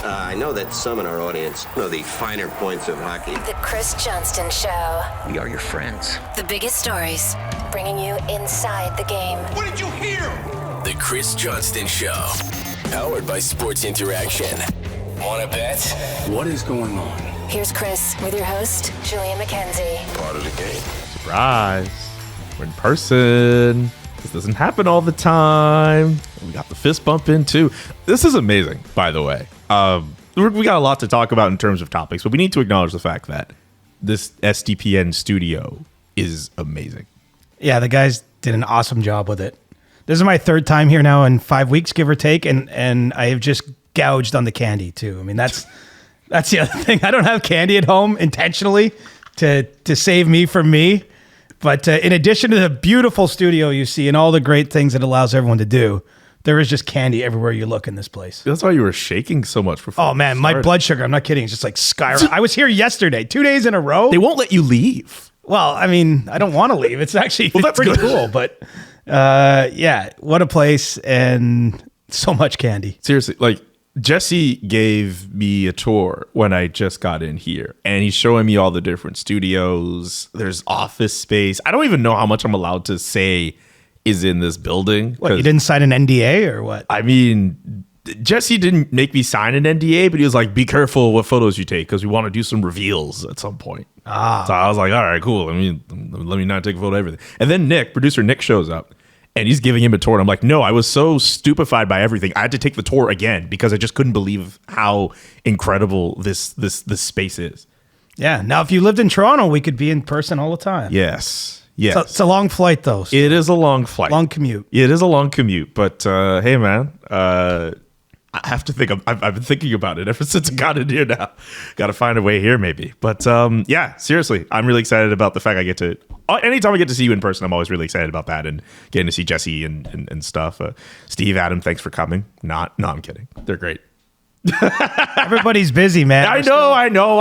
I know that some in our audience know the finer points of hockey. The Chris Johnston Show. We are your friends. The biggest stories, bringing you inside the game. What did you hear? The Chris Johnston Show. Powered by Sports Interaction. Wanna bet? What is going on? Here's Chris with your host, Julia McKenzie. Part of the game. Surprise. We're in person. This doesn't happen all the time. We got the fist bump in too. This is amazing, by the way. We got a lot to talk about in terms of topics, but we need to acknowledge the fact that this SDPN studio is amazing. Yeah, the guys did an awesome job with it. This is my third time here now in 5 weeks, give or take, and I have just gouged on the candy too. I mean, that's the other thing. I don't have candy at home intentionally to save me from me. But in addition to the beautiful studio you see and all the great things it allows everyone to do, there is just candy everywhere you look in this place. That's why you were shaking so much before. Oh, man, my blood sugar, I'm not kidding, it's just like skyrocketing. I was here yesterday, 2 days in a row. They won't let you leave. Well, I mean, I don't want to leave. It's actually that's pretty good. cool. But yeah, what a place and so much candy. Seriously, like Jesse gave me a tour when I just got in here, and he's showing me all the different studios. There's office space. I don't even know how much I'm allowed to say is in this building. What, you didn't sign an NDA or what? I mean, Jesse didn't make me sign an NDA, but he was like, be careful what photos you take because we want to do some reveals at some point. So I was like, all right, cool. Let me not take a photo of everything. And then producer Nick shows up. And he's giving him a tour. And I'm like, no, I was so stupefied by everything. I had to take the tour again because I just couldn't believe how incredible this space is. Yeah. Now, if you lived in Toronto, we could be in person all the time. Yes. So it's a long flight, though. So it is a long flight. Long commute. It is a long commute. But hey, man, I have to think. I've been thinking about it ever since I got in here now. Got to find a way here, maybe. But yeah, seriously, I'm really excited about the fact I get to. Anytime I get to see you in person, I'm always really excited about that and getting to see Jesse and stuff. Steve, Adam, thanks for coming. No, I'm kidding. They're great. Everybody's busy, man. I know.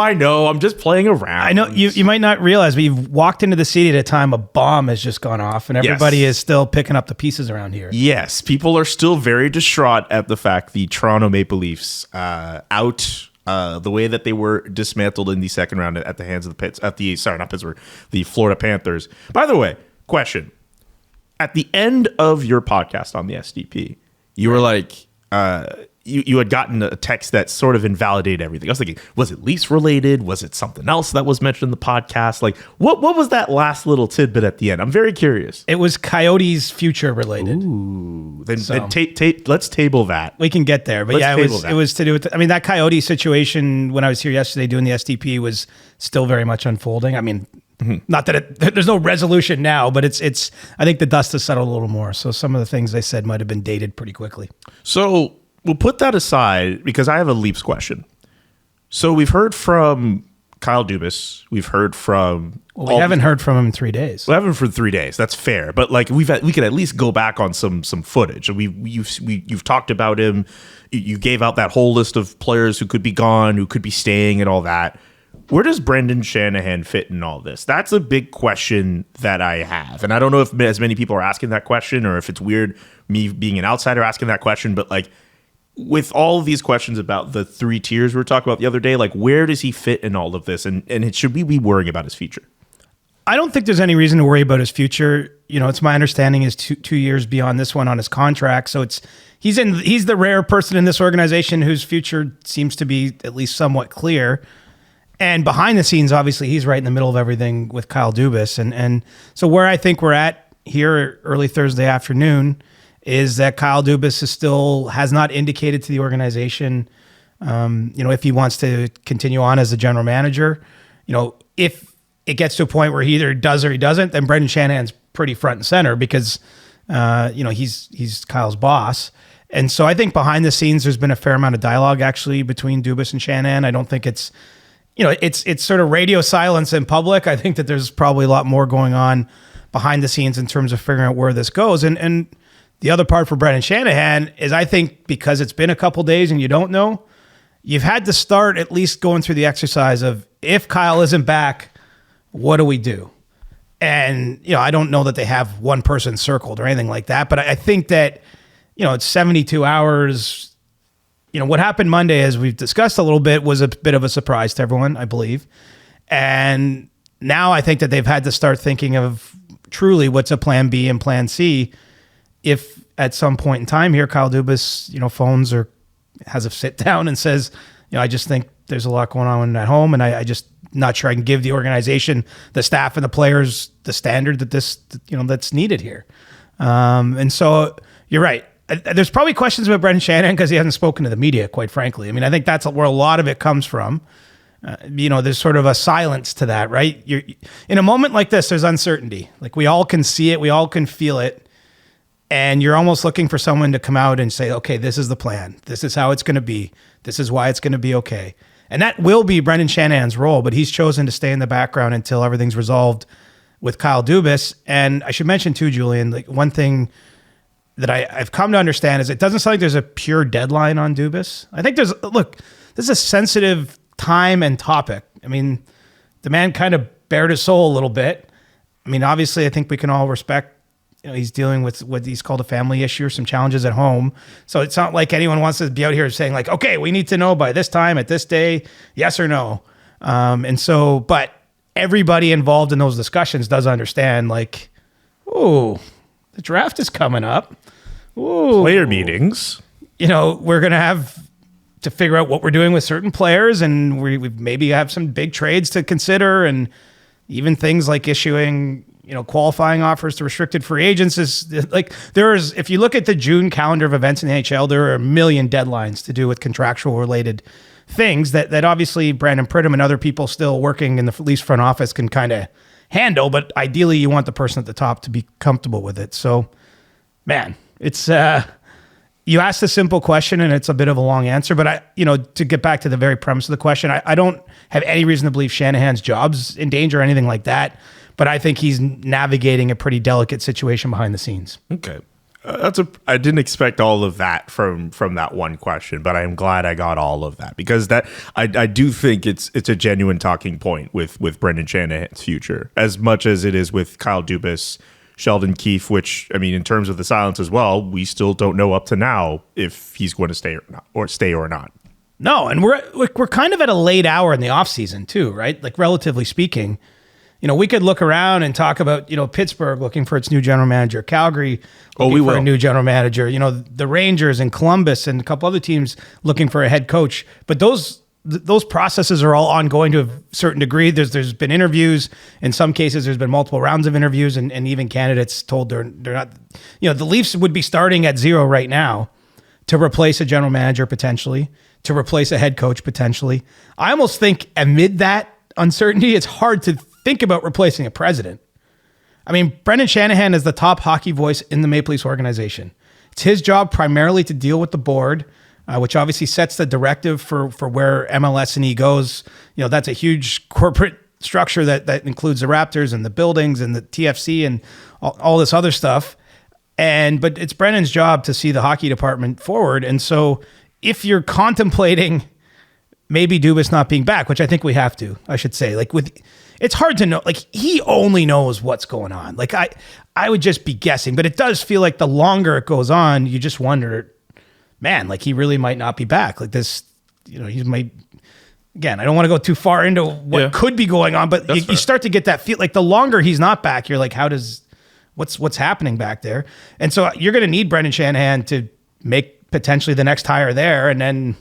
I'm just playing around. I know you might not realize, but you've walked into the city at a time a bomb has just gone off, and everybody is still picking up the pieces around here. Yes, people are still very distraught at the fact the Toronto Maple Leafs the way that they were dismantled in the second round at the hands of the Florida Panthers. By the way, question. At the end of your podcast on the SDP, you were like, you had gotten a text that sort of invalidated everything. I was thinking, was it Leafs related? Was it something else that was mentioned in the podcast? Like, what was that last little tidbit at the end? I'm very curious. It was Coyotes future related. Ooh, then let's table that. We can get there, but it was to do with. I mean, that Coyote situation when I was here yesterday doing the SDP was still very much unfolding. I mean, not that there's no resolution now, but it's. I think the dust has settled a little more. So some of the things they said might have been dated pretty quickly. So we'll put that aside because I have a Leafs question. So we've heard from Kyle Dubas. We've heard from. Well, we haven't heard from him in 3 days. We haven't for 3 days. That's fair, but like we could at least go back on some footage. You've talked about him. You gave out that whole list of players who could be gone, who could be staying, and all that. Where does Brendan Shanahan fit in all this? That's a big question that I have. And I don't know if as many people are asking that question or if it's weird me being an outsider asking that question. But like with all of these questions about the 3 tiers we were talking about the other day, like where does he fit in all of this? And should we be worrying about his future? I don't think there's any reason to worry about his future. You know, it's my understanding is 2 years beyond this one on his contract. So he's the rare person in this organization whose future seems to be at least somewhat clear. And behind the scenes, obviously, he's right in the middle of everything with Kyle Dubas. And so where I think we're at here early Thursday afternoon is that Kyle Dubas has not indicated to the organization, if he wants to continue on as the general manager. You know, if it gets to a point where he either does or he doesn't, then Brendan Shanahan's pretty front and center because, he's Kyle's boss. And so I think behind the scenes, there's been a fair amount of dialogue actually between Dubas and Shanahan. I don't think it's sort of radio silence in public. I think that there's probably a lot more going on behind the scenes in terms of figuring out where this goes. And the other part for Brendan Shanahan is I think because it's been a couple days and you don't know, you've had to start at least going through the exercise of if Kyle isn't back, what do we do? And, I don't know that they have one person circled or anything like that, but I think that, it's 72 hours what happened Monday, as we've discussed a little bit, was a bit of a surprise to everyone, I believe. And now I think that they've had to start thinking of truly what's a plan B and plan C if at some point in time here, Kyle Dubas, phones or has a sit down and says, I just think there's a lot going on at home, and I just not sure I can give the organization, the staff, and the players the standard that that's needed here. And so you're right. There's probably questions about Brendan Shanahan because he hasn't spoken to the media, quite frankly. I mean, I think that's where a lot of it comes from. There's sort of a silence to that, right? You're in a moment like this, there's uncertainty. Like, we all can see it, we all can feel it, and you're almost looking for someone to come out and say, okay, this is the plan. This is how it's going to be. This is why it's going to be okay. And that will be Brendan Shanahan's role, but he's chosen to stay in the background until everything's resolved with Kyle Dubas. And I should mention too, Julian, like, one thing that I've come to understand is it doesn't sound like there's a pure deadline on Dubas. I think this is a sensitive time and topic. I mean, the man kind of bared his soul a little bit. I mean, obviously, I think we can all respect, he's dealing with what he's called a family issue or some challenges at home. So it's not like anyone wants to be out here saying like, okay, we need to know by this time at this day, yes or no. But everybody involved in those discussions does understand, like, ooh, the draft is coming up. Ooh, player meetings. We're going to have to figure out what we're doing with certain players, and we maybe have some big trades to consider, and even things like issuing, qualifying offers to restricted free agents is like, if you look at the June calendar of events in the NHL, there are a million deadlines to do with contractual related things that obviously Brandon Pridham and other people still working in the Leafs front office can kind of handle, but ideally you want the person at the top to be comfortable with it. So, man, it's you asked a simple question and it's a bit of a long answer, but to get back to the very premise of the question, I don't have any reason to believe Shanahan's job's in danger or anything like that, but I think he's navigating a pretty delicate situation behind the scenes. Okay. I didn't expect all of that from that one question, but I'm glad I got all of that, because that I do think it's a genuine talking point with Brendan Shanahan's future, as much as it is with Kyle Dubas, Sheldon Keefe, which, I mean, in terms of the silence as well, we still don't know up to now if he's going to stay or not. No, and we're kind of at a late hour in the offseason too, right? Like, relatively speaking. We could look around and talk about, Pittsburgh looking for its new general manager, Calgary looking for a new general manager, the Rangers and Columbus and a couple other teams looking for a head coach. But those processes are all ongoing to a certain degree. There's been interviews. In some cases, there's been multiple rounds of interviews, and even candidates told they're not, the Leafs would be starting at zero right now to replace a general manager potentially, to replace a head coach potentially. I almost think amid that uncertainty, it's hard to think about replacing a president. I mean, Brendan Shanahan is the top hockey voice in the Maple Leafs organization. It's his job primarily to deal with the board, which obviously sets the directive for where MLS&E goes. That's a huge corporate structure that includes the Raptors and the buildings and the TFC and all this other stuff. But it's Brendan's job to see the hockey department forward. And so if you're contemplating maybe Dubas not being back, which I think we have to, I should say, it's hard to know. Like, he only knows what's going on. Like, I would just be guessing, but it does feel like the longer it goes on, you just wonder, man, like, he really might not be back. Like, this, he might, again, I don't want to go too far into what could be going on, but you start to get that feel like the longer he's not back, you're like, what's happening back there? And so you're going to need Brendan Shanahan to make potentially the next hire there. And then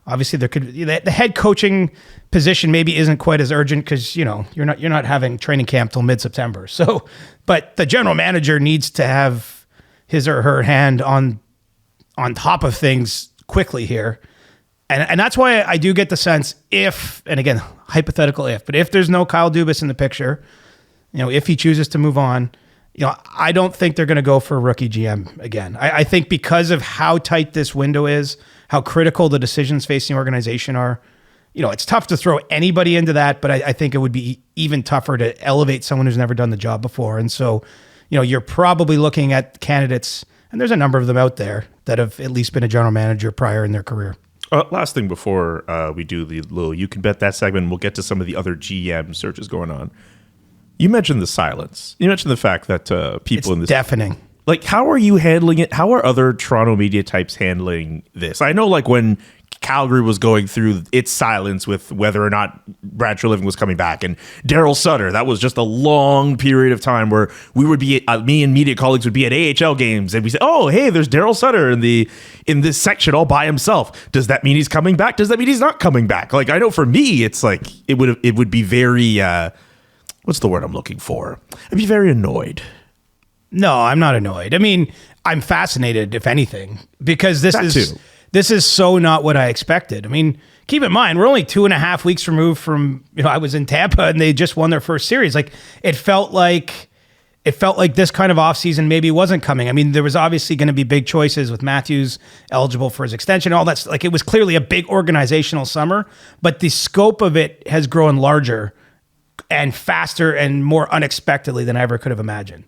obviously there could the head coaching position maybe isn't quite as urgent because you're not having training camp till mid-September. So, but the general manager needs to have his or her hand on top of things quickly here, and that's why I do get the sense if, and again, hypothetical but if there's no Kyle Dubas in the picture, if he chooses to move on, I don't think they're going to go for a rookie GM again. I think because of how tight this window is, how critical the decisions facing the organization are, it's tough to throw anybody into that, but I think it would be even tougher to elevate someone who's never done the job before. And so, you're probably looking at candidates, and there's a number of them out there that have at least been a general manager prior in their career. Last thing before we do the little You Can Bet That segment, we'll get to some of the other GM searches going on. You mentioned the silence. You mentioned the fact that people it's in this deafening. Like, how are you handling it? How are other Toronto media types handling this? I know, like, when Calgary was going through its silence with whether or not Brad Treliving was coming back, and Daryl Sutter, that was just a long period of time where we would be, me and media colleagues would be at AHL games, and we say, "Oh, hey, there's Daryl Sutter in this section all by himself. Does that mean he's coming back? Does that mean he's not coming back?" Like, I know for me, it's like it would be very what's the word I'm looking for? I'd be very annoyed. No, I'm not annoyed. I mean, I'm fascinated, if anything, because this is so not what I expected. I mean, keep in mind, we're only 2.5 weeks removed from, I was in Tampa and they just won their first series. Like, it felt like this kind of offseason maybe wasn't coming. I mean, there was obviously going to be big choices with Matthews eligible for his extension, all that. Like, it was clearly a big organizational summer, but the scope of it has grown larger and faster and more unexpectedly than I ever could have imagined.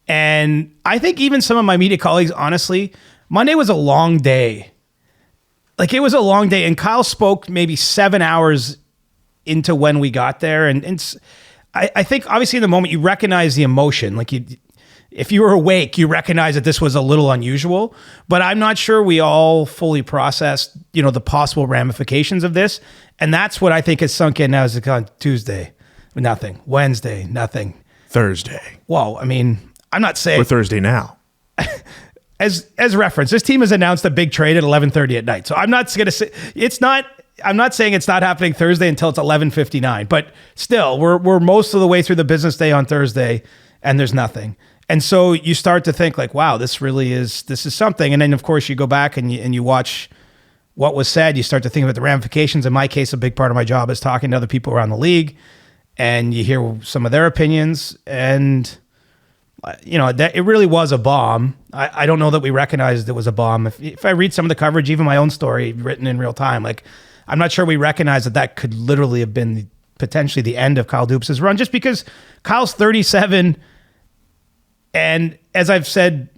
And I think even some of my media colleagues, honestly, Monday was a long day. Like, it was a long day, and Kyle spoke maybe 7 hours into when we got there. And I think obviously in the moment you recognize the emotion. Like, if you were awake, you recognize that this was a little unusual, but I'm not sure we all fully processed, the possible ramifications of this. And that's what I think has sunk in now. Is on Tuesday, nothing. Wednesday, nothing. Thursday. Well, I mean, I'm not saying we're Thursday now. As reference, this team has announced a big trade at 11:30 at night. So I'm not going to say I'm not saying it's not happening Thursday until it's 11:59. But still, we're most of the way through the business day on Thursday, and there's nothing. And so you start to think like, wow, this is something. And then of course you go back and you watch what was said. You start to think about the ramifications. In my case, a big part of my job is talking to other people around the league, and you hear some of their opinions, and that it really was a bomb. I don't know that we recognized it was a bomb. If I read some of the coverage, even my own story written in real time, like, I'm not sure we recognize that could literally have been potentially the end of Kyle Dubas' run, just because Kyle's 37. And as I've said,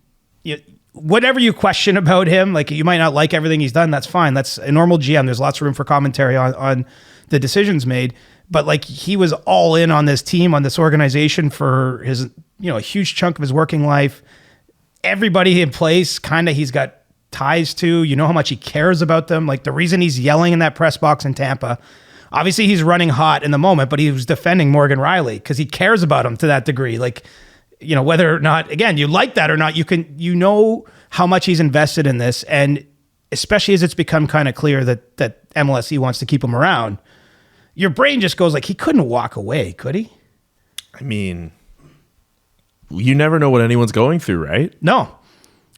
whatever you question about him, like, you might not like everything he's done. That's fine. That's a normal GM. There's lots of room for commentary on the decisions made. But like, he was all in on this team, on this organization for his, a huge chunk of his working life. Everybody in place, he's got ties to, how much he cares about them. Like, the reason he's yelling in that press box in Tampa, obviously he's running hot in the moment, but he was defending Morgan Riley because he cares about him to that degree. Like, whether or not, again, you like that or not, you know how much he's invested in this. And especially as it's become kind of clear that MLSE wants to keep him around, your brain just goes like, he couldn't walk away, could he? I mean, you never know what anyone's going through, right? No.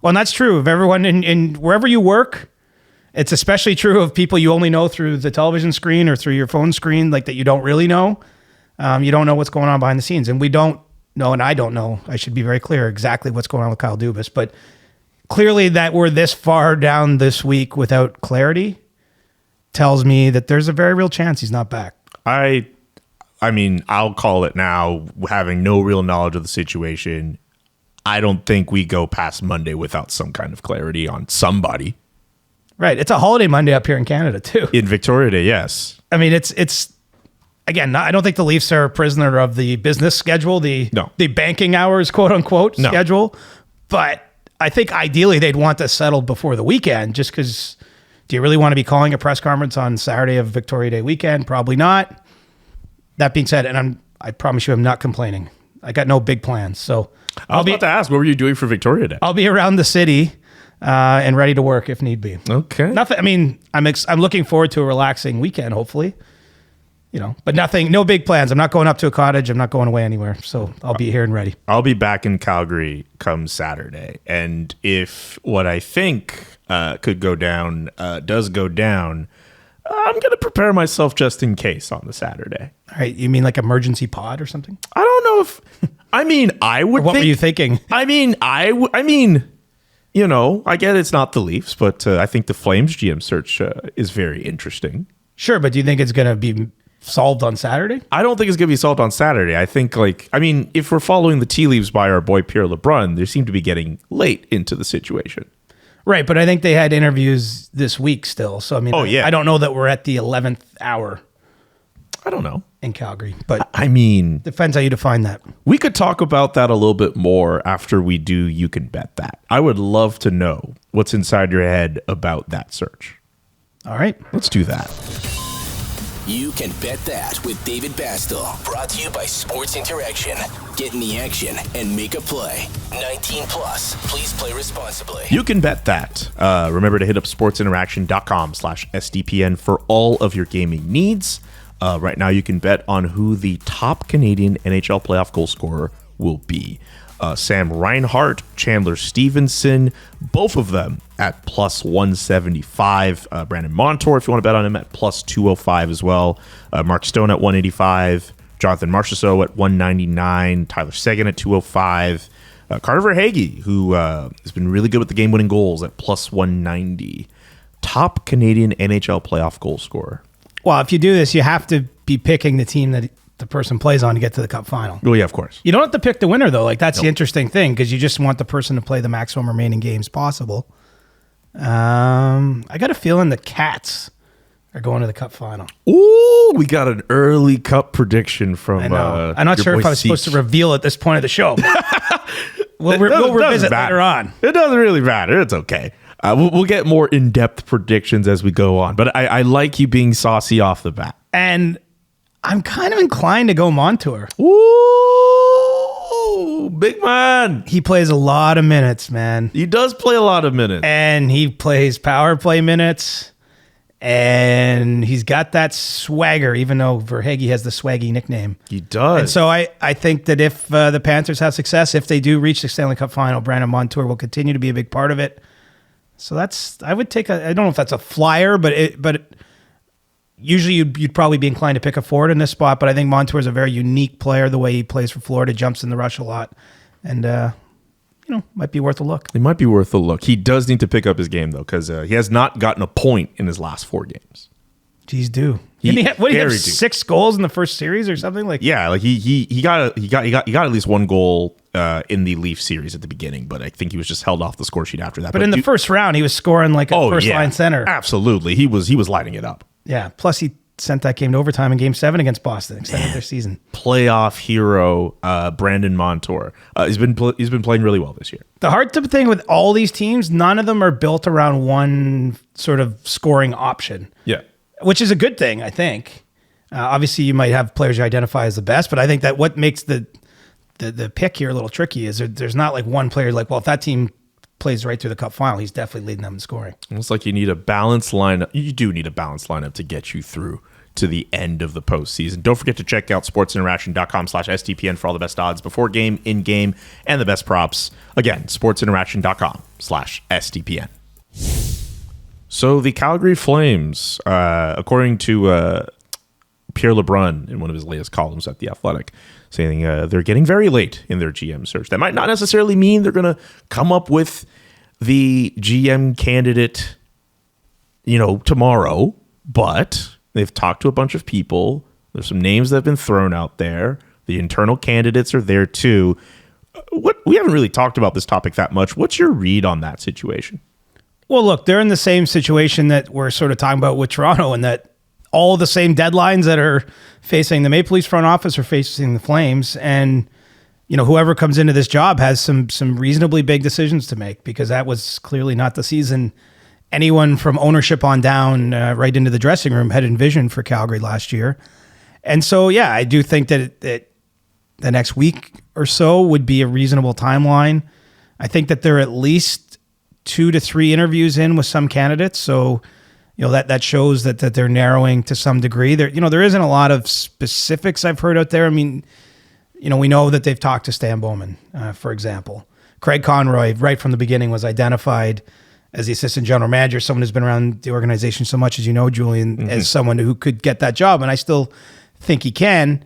Well, and that's true of everyone in wherever you work. It's especially true of people you only know through the television screen or through your phone screen, like, that you don't really know. You don't know what's going on behind the scenes. And we don't know, and I don't know, I should be very clear, exactly what's going on with Kyle Dubas. But clearly that we're this far down this week without clarity tells me that there's a very real chance he's not back. I mean, I'll call it now, having no real knowledge of the situation. I don't think we go past Monday without some kind of clarity on somebody. Right. It's a holiday Monday up here in Canada, too. In Victoria Day, yes. I mean, it's again, I don't think the Leafs are a prisoner of the business schedule, the banking hours, quote unquote, schedule. But I think ideally they'd want this settled before the weekend, just because do you really want to be calling a press conference on Saturday of Victoria Day weekend? Probably not. That being said, and I promise you I'm not complaining. I got no big plans. So I was about to ask, what were you doing for Victoria Day? I'll be around the city and ready to work if need be. Okay. Nothing. I mean, I'm looking forward to a relaxing weekend, hopefully. But nothing, no big plans. I'm not going up to a cottage. I'm not going away anywhere. So I'll be here and ready. I'll be back in Calgary come Saturday. And if what I think could go down does go down, I'm going to prepare myself just in case on the Saturday. All right. You mean like emergency pod or something? I don't know if, I would what were you thinking? I get it's not the Leafs, but I think the Flames GM search is very interesting. Sure. But do you think it's going to be solved on Saturday? I don't think it's going to be solved on Saturday. I think, if we're following the tea leaves by our boy Pierre LeBrun, they seem to be getting late into the situation. Right, but I think they had interviews this week still. So, I don't know that we're at the 11th hour. I don't know. in Calgary. But I mean, depends how you define that. we could talk about that a little bit more after we do You Can Bet That. I would love to know what's inside your head about that search. All right. Let's do that. You Can Bet That with David Bastel. Brought to you by Sports Interaction. Get in the action and make a play. 19 plus. Please play responsibly. You Can Bet That. Remember to hit up sportsinteraction.com/SDPN for all of your gaming needs. Right now, you can bet on who the top Canadian NHL playoff goal scorer will be. Sam Reinhart, Chandler Stevenson, both of them at plus 175. Brandon Montour, if you want to bet on him, at plus 205 as well. Mark Stone at 185. Jonathan Marchessault at 199. Tyler Seguin at 205. Carter Verhaeghe, who has been really good with the game-winning goals, at plus 190. Top Canadian NHL playoff goal scorer. Well, if you do this, you have to be picking the team that the person plays on to get to the Cup final. Oh, yeah, of course. You don't have to pick the winner, though. Like, that's the interesting thing, because you just want the person to play the maximum remaining games possible. I got a feeling the Cats are going to the Cup final. Ooh, we got an early Cup prediction from I know. I'm not sure if I was supposed to reveal at this point of the show. we'll revisit later on. It doesn't really matter. It's okay. We'll get more in-depth predictions as we go on. But I like you being saucy off the bat. And I'm kind of inclined to go Montour. Ooh, big man. He plays a lot of minutes, man. He does play a lot of minutes. And he plays power play minutes. And he's got that swagger, even though Verhaeghe has the swaggy nickname. He does. And so I think that if the Panthers have success, if they do reach the Stanley Cup final, Brandon Montour will continue to be a big part of it. So I would take I don't know if that's a flyer, but usually you'd probably be inclined to pick a forward in this spot. But I think Montour is a very unique player, the way he plays for Florida, jumps in the rush a lot. And, might be worth a look. It might be worth a look. He does need to pick up his game, though, because he has not gotten a point in his last 4 games. Geez, do. Did he have 6 goals in the first series or something? Like, yeah, like he got at least 1 goal in the Leaf series at the beginning, but I think he was just held off the score sheet after that. But in the first round, he was scoring like a first-line center. Absolutely. He was lighting it up. Yeah, plus he sent that game to overtime in Game 7 against Boston, extended their season. Playoff hero Brandon Montour. He's been playing really well this year. The hard thing with all these teams, none of them are built around one sort of scoring option. Yeah. Which is a good thing, I think. Obviously, you might have players you identify as the best, but I think that what makes the pick here a little tricky is there's not like one player like, well, if that team plays right through the Cup final, he's definitely leading them in scoring. It's like you need a balanced lineup. You do need a balanced lineup to get you through to the end of the postseason. Don't forget to check out sportsinteraction.com/SDPN for all the best odds before game, in game, and the best props. Again, sportsinteraction.com/SDPN. So the Calgary Flames, according to Pierre LeBrun in one of his latest columns at The Athletic, saying they're getting very late in their GM search. That might not necessarily mean they're going to come up with the GM candidate, tomorrow, but they've talked to a bunch of people. There's some names that have been thrown out there. The internal candidates are there too. We haven't really talked about this topic that much. What's your read on that situation? Well, look, they're in the same situation that we're sort of talking about with Toronto, and that all the same deadlines that are facing the Maple Leafs front office are facing the Flames. And, whoever comes into this job has some reasonably big decisions to make, because that was clearly not the season anyone from ownership on down right into the dressing room had envisioned for Calgary last year. And so, yeah, I do think that the next week or so would be a reasonable timeline. I think that they're at least 2 to 3 interviews in with some candidates. So, that shows that they're narrowing to some degree. There isn't a lot of specifics I've heard out there. I mean, we know that they've talked to Stan Bowman, for example. Craig Conroy, right from the beginning, was identified as the assistant general manager, someone who's been around the organization so much, as you know, Julian, as someone who could get that job. And I still think he can.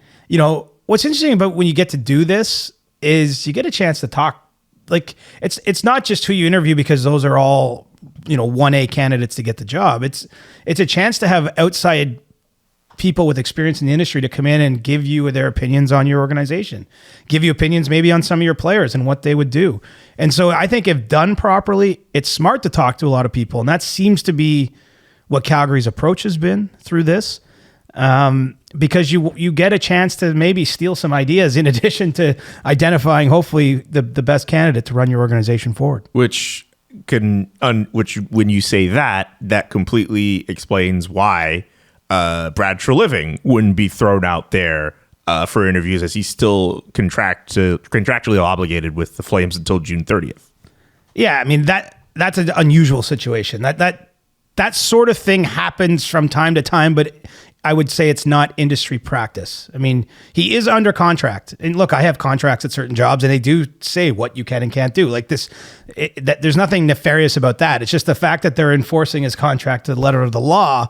What's interesting about when you get to do this is you get a chance to talk. Like, it's not just who you interview, because those are all, 1A candidates to get the job. It's a chance to have outside people with experience in the industry to come in and give you their opinions on your organization, give you opinions maybe on some of your players and what they would do. And so I think if done properly, it's smart to talk to a lot of people. And that seems to be what Calgary's approach has been through this. because you get a chance to maybe steal some ideas in addition to identifying hopefully the best candidate to run your organization forward. Which when you say that completely explains why Brad Treliving wouldn't be thrown out there for interviews, as he's still contractually obligated with the Flames until June 30th. Yeah, I mean that's an unusual situation. That sort of thing happens from time to time, but I would say it's not industry practice. I mean, he is under contract. And look, I have contracts at certain jobs and they do say what you can and can't do. Like this, there's nothing nefarious about that. It's just the fact that they're enforcing his contract to the letter of the law.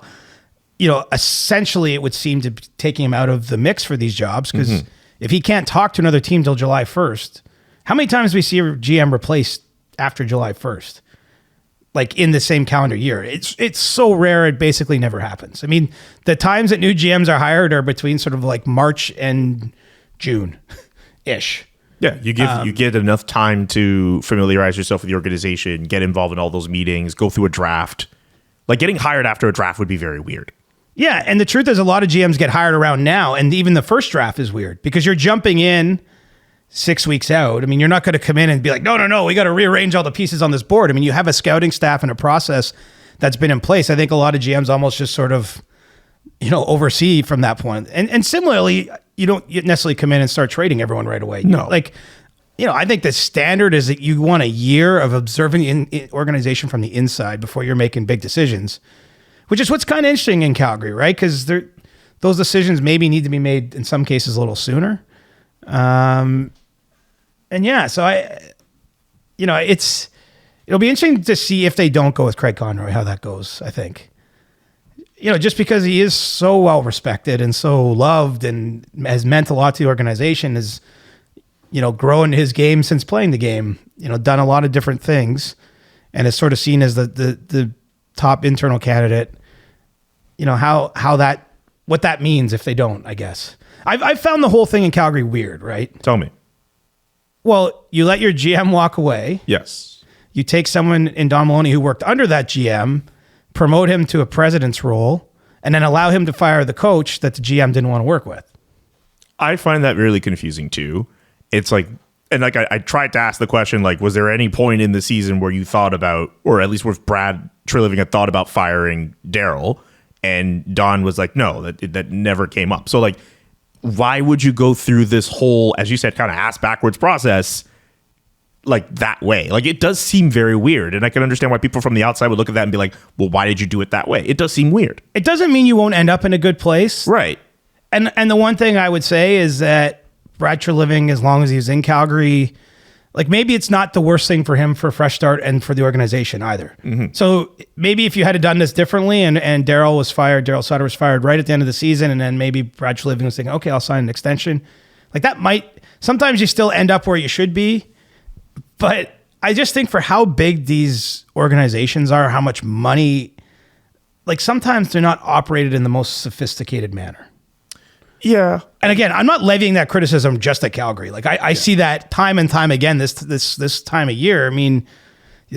Essentially it would seem to be taking him out of the mix for these jobs, because if he can't talk to another team till July 1st, how many times do we see a GM replaced after July 1st? Like in the same calendar year. It's so rare, it basically never happens. I mean, the times that new GMs are hired are between sort of like March and June-ish. Yeah, you get enough time to familiarize yourself with the organization, get involved in all those meetings, go through a draft. Like getting hired after a draft would be very weird. Yeah, and the truth is a lot of GMs get hired around now, and even the first draft is weird because you're jumping in 6 weeks out. I mean, you're not going to come in and be like, no, we got to rearrange all the pieces on this board. I mean, you have a scouting staff and a process that's been in place. I think a lot of GMs almost just sort of, oversee from that point. And similarly, you don't necessarily come in and start trading everyone right away. No. I think the standard is that you want a year of observing the organization from the inside before you're making big decisions, which is what's kind of interesting in Calgary, right? Because those decisions maybe need to be made in some cases a little sooner. And yeah, so it'll be interesting to see if they don't go with Craig Conroy, how that goes, I think. Just because he is so well respected and so loved and has meant a lot to the organization, has, grown his game since playing the game, done a lot of different things, and is sort of seen as the top internal candidate, what that means if they don't, I guess. I've found the whole thing in Calgary weird, right? Tell me. Well, you let your GM walk away. Yes. You take someone in Don Maloney who worked under that GM, promote him to a president's role, and then allow him to fire the coach that the GM didn't want to work with. I find that really confusing too. It's like, and like I tried to ask the question, like, was there any point in the season where you thought about, or at least where Brad Treliving had thought about firing Daryl? And Don was like, no, that never came up. So like, why would you go through this whole, as you said, kind of ass backwards process like that way? Like, it does seem very weird. And I can understand why people from the outside would look at that and be like, well, why did you do it that way? It does seem weird. It doesn't mean you won't end up in a good place. Right. And the one thing I would say is that Brad Treliving, as long as he's in Calgary, like maybe it's not the worst thing for him for a fresh start and for the organization either. Mm-hmm. So maybe if you had done this differently and Daryl Sutter was fired right at the end of the season, and then maybe Brad Treliving was thinking, okay, I'll sign an extension. Like that sometimes you still end up where you should be. But I just think for how big these organizations are, how much money, like sometimes they're not operated in the most sophisticated manner. Yeah. And again, I'm not levying that criticism just at Calgary. Like I see that time and time again this time of year. I mean,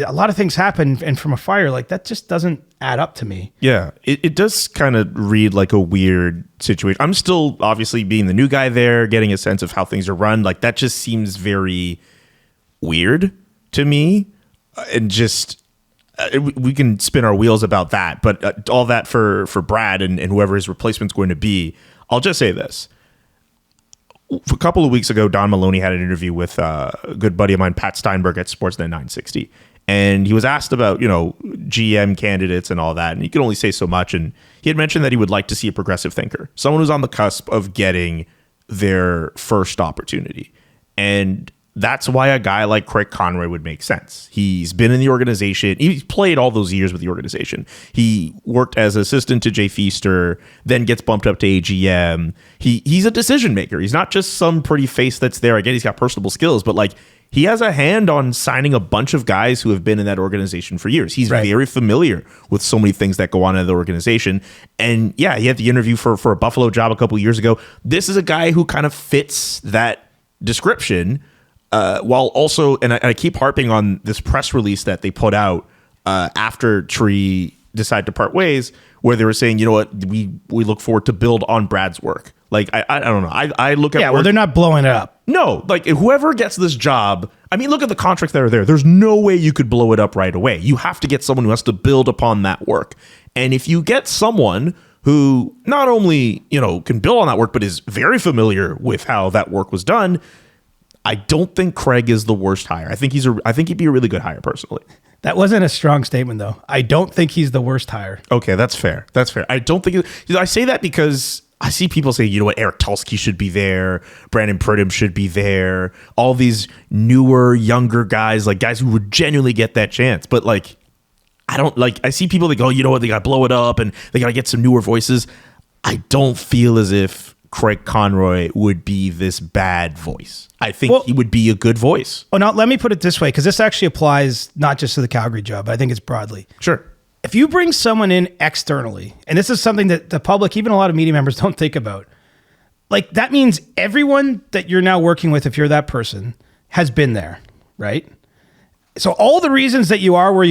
a lot of things happen, and from a fire, like that just doesn't add up to me. Yeah, it does kind of read like a weird situation. I'm still obviously being the new guy there, getting a sense of how things are run. Like that just seems very weird to me. And just we can spin our wheels about that, but all that for Brad and whoever his replacement's going to be. I'll just say this. A couple of weeks ago, Don Maloney had an interview with a good buddy of mine, Pat Steinberg at Sportsnet 960. And he was asked about, GM candidates and all that. And he could only say so much. And he had mentioned that he would like to see a progressive thinker, someone who's on the cusp of getting their first opportunity. And that's why a guy like Craig Conroy would make sense. He's been in the organization. He's played all those years with the organization. He worked as assistant to Jay Feaster, then gets bumped up to AGM. He's a decision maker. He's not just some pretty face that's there. Again, he's got personable skills, but like he has a hand on signing a bunch of guys who have been in that organization for years. He's very familiar with so many things that go on in the organization. And yeah, he had the interview for a Buffalo job a couple years ago. This is a guy who kind of fits that description. While also, and I keep harping on this press release that they put out after Tree decide to part ways, where they were saying, you know what, we look forward to build on Brad's work. Like, I don't know. I look at well, they're not blowing it up. No, like whoever gets this job, I mean, look at the contracts that are there. There's no way you could blow it up right away. You have to get someone who has to build upon that work. And if you get someone who not only, can build on that work, but is very familiar with how that work was done, I don't think Craig is the worst hire. I think he'd be a really good hire personally. That wasn't a strong statement, though. I don't think he's the worst hire. Okay, that's fair. I don't think I say that because I see people say, you know what, Eric Tulsky should be there, Brandon Pridham should be there, all these newer, younger guys, like guys who would genuinely get that chance. But like, I see people that go, you know what, they got to blow it up and they got to get some newer voices. I don't feel as if Craig Conroy would be this bad voice. I think he would be a good voice. Oh, now let me put it this way, because this actually applies not just to the Calgary job, but I think it's broadly. Sure. If you bring someone in externally, and this is something that the public, even a lot of media members, don't think about, like that means everyone that you're now working with, if you're that person, has been there, right? So all the reasons that you are, where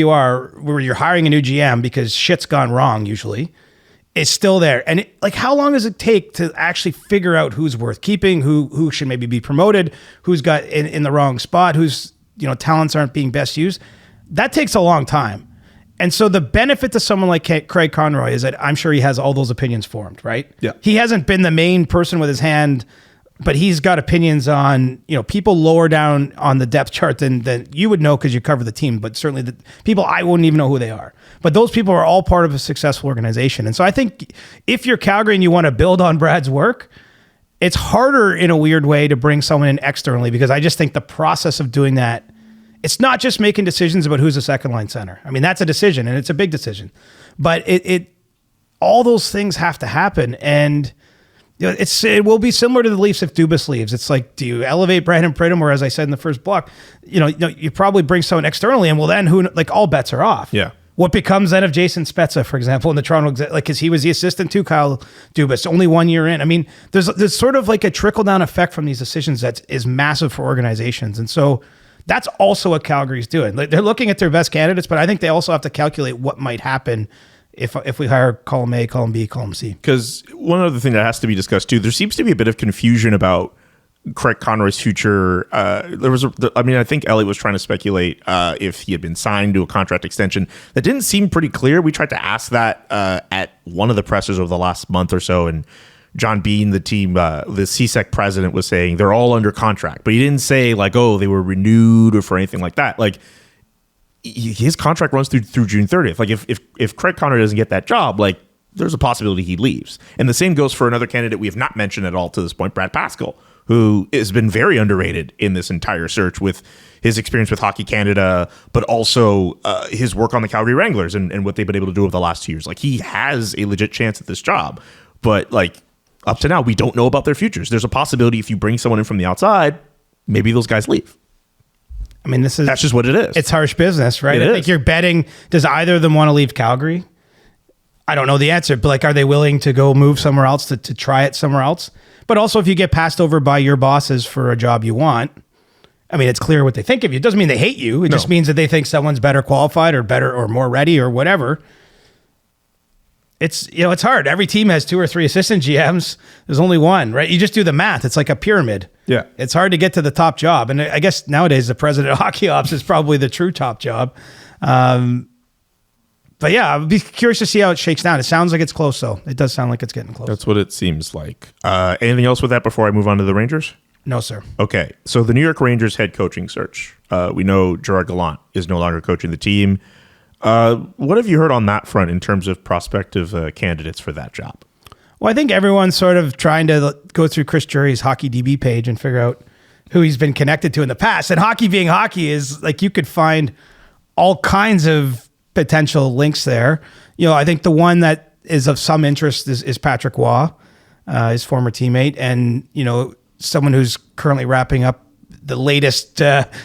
you're hiring a new GM because shit's gone wrong usually, is still there. And how long does it take to actually figure out who's worth keeping, who should maybe be promoted, who's got in the wrong spot, whose talents aren't being best used? That takes a long time. And so the benefit to someone like Craig Conroy is that I'm sure he has all those opinions formed, right? Yeah. He hasn't been the main person with his hand, but he's got opinions on, people lower down on the depth chart than you would know because you cover the team, but certainly the people I wouldn't even know who they are. But those people are all part of a successful organization. And so I think if you're Calgary and you want to build on Brad's work, it's harder in a weird way to bring someone in externally, because I just think the process of doing that, it's not just making decisions about who's a second line center. I mean, that's a decision and it's a big decision, but it all those things have to happen. And it will be similar to the Leafs if Dubas leaves. It's like, do you elevate Brandon Pridham, or as I said in the first block, you probably bring someone externally, and well, then all bets are off. Yeah. What becomes then of Jason Spezza, for example, in the Toronto, because he was the assistant to Kyle Dubas, only 1 year in. I mean, there's sort of like a trickle down effect from these decisions that is massive for organizations, and so that's also what Calgary's doing. Like, they're looking at their best candidates, but I think they also have to calculate what might happen if we hire column A, column B, column C. Because one other thing that has to be discussed too, there seems to be a bit of confusion about Craig Conroy's future. I think Elliot was trying to speculate if he had been signed to a contract extension. That didn't seem pretty clear. We tried to ask that at one of the pressers over the last month or so, and John Bean, the CSEC president, was saying they're all under contract, but he didn't say like, oh, they were renewed or for anything like that. Like, his contract runs through June 30th. Like, if Craig Conroy doesn't get that job, like, there's a possibility he leaves. And the same goes for another candidate we have not mentioned at all to this point, Brad Pascal, who has been very underrated in this entire search with his experience with Hockey Canada, but also his work on the Calgary Wranglers and what they've been able to do over the last 2 years. Like, he has a legit chance at this job, but like, up to now, we don't know about their futures. There's a possibility if you bring someone in from the outside, maybe those guys leave. I mean, that's just what it is. It's harsh business, right? I think you're betting, does either of them want to leave Calgary? I don't know the answer, but like, are they willing to go move somewhere else to try it somewhere else? But also, if you get passed over by your bosses for a job you want, I mean, it's clear what they think of you. It doesn't mean they hate you. It just means that they think someone's better qualified or better or more ready or whatever. It's hard. Every team has 2 or 3 assistant GMs. There's only one, right? You just do the math. It's like a pyramid. Yeah. It's hard to get to the top job. And I guess nowadays the president of hockey ops is probably the true top job. But yeah, I'd be curious to see how it shakes down. It sounds like it's close, though. It does sound like it's getting close. That's what it seems like. Anything else with that before I move on to the Rangers? No, sir. Okay. So the New York Rangers head coaching search. We know Gerard Gallant is no longer coaching the team. What have you heard on that front in terms of prospective candidates for that job? Well, I think everyone's sort of trying to go through Chris Drury's Hockey DB page and figure out who he's been connected to in the past. And hockey being hockey is like, you could find all kinds of potential links there. I think the one that is of some interest is Patrick Waugh, his former teammate, and, someone who's currently wrapping up the latest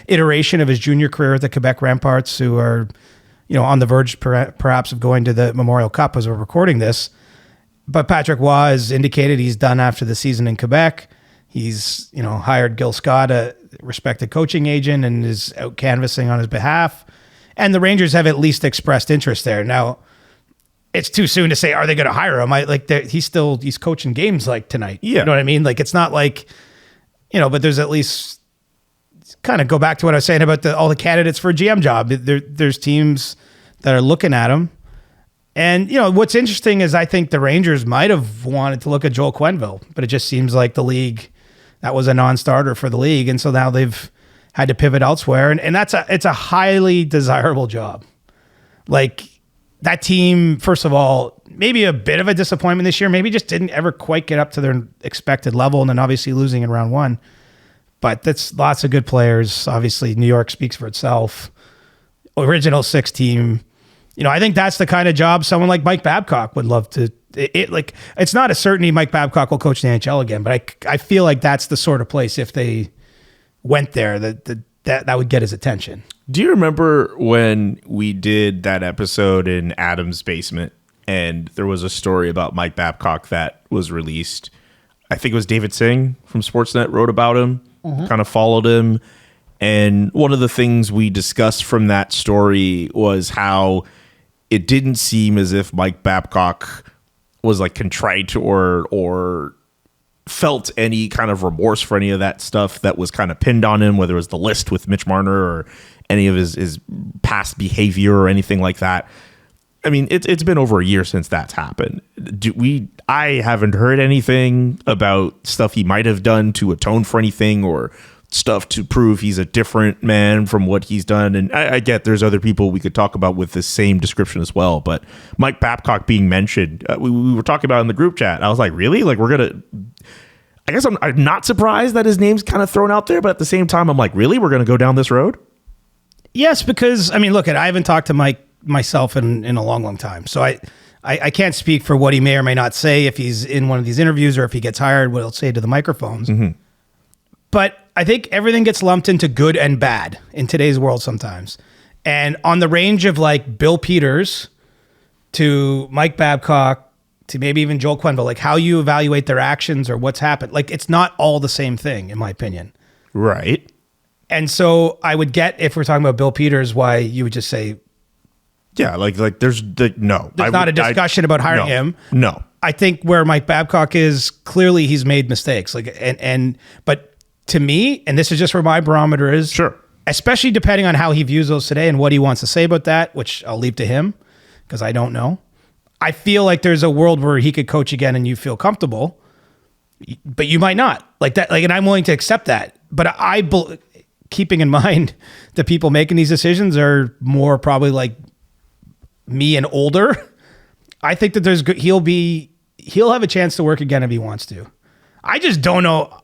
iteration of his junior career at the Quebec Ramparts, who are on the verge perhaps of going to the Memorial Cup as we're recording this. But Patrick Waugh has indicated he's done after the season in Quebec. He's, hired Gil Scott, a respected coaching agent, and is out canvassing on his behalf. And the Rangers have at least expressed interest there. Now, it's too soon to say, are they going to hire him? He's coaching games like tonight. Yeah. You know what I mean? Like, it's not like, but there's at least kind of go back to what I was saying about all the candidates for a GM job. There's teams that are looking at him. And, what's interesting is I think the Rangers might have wanted to look at Joel Quenneville, but it just seems like the league, that was a non-starter for the league. And so now they've had to pivot elsewhere. And it's a highly desirable job. Like, that team, first of all, maybe a bit of a disappointment this year. Maybe just didn't ever quite get up to their expected level, and then obviously losing in round one. But that's lots of good players. Obviously, New York speaks for itself. Original 6 team. I think that's the kind of job someone like Mike Babcock would love to. It's not a certainty Mike Babcock will coach the NHL again, but I feel like that's the sort of place, if they went there, that would get his attention. Do you remember when we did that episode in Adam's basement and there was a story about Mike Babcock that was released? I think it was David Singh from Sportsnet wrote about him, kind of followed him. And one of the things we discussed from that story was how it didn't seem as if Mike Babcock was like contrite or felt any kind of remorse for any of that stuff that was kind of pinned on him, whether it was the list with Mitch Marner or any of his past behavior or anything like that. I mean, it's been over a year since that's happened. I haven't heard anything about stuff he might have done to atone for anything or stuff to prove he's a different man from what he's done. And I get there's other people we could talk about with this same description as well. But Mike Babcock being mentioned, we were talking about in the group chat. I was like, really? Like, I guess I'm not surprised that his name's kind of thrown out there. But at the same time, I'm like, really? We're going to go down this road? Yes, because, I mean, look, I haven't talked to Mike myself in a long, long time. So I can't speak for what he may or may not say if he's in one of these interviews or if he gets hired, what he'll say to the microphones. Mm-hmm. But I think everything gets lumped into good and bad in today's world sometimes. And on the range of like Bill Peters to Mike Babcock to maybe even Joel Quenneville, like how you evaluate their actions or what's happened, like it's not all the same thing, in my opinion. Right. And so I would get, if we're talking about Bill Peters, why you would just say, yeah, like there's not a discussion about hiring him. No. I think where Mike Babcock is, clearly he's made mistakes. But to me, and this is just where my barometer is, sure, especially depending on how he views those today and what he wants to say about that, which I'll leave to him because I don't know. I feel like there's a world where he could coach again and you feel comfortable, but you might not like that. Like, and I'm willing to accept that. But keeping in mind the people making these decisions are more probably like me and older. I think that he'll have a chance to work again if he wants to. I just don't know.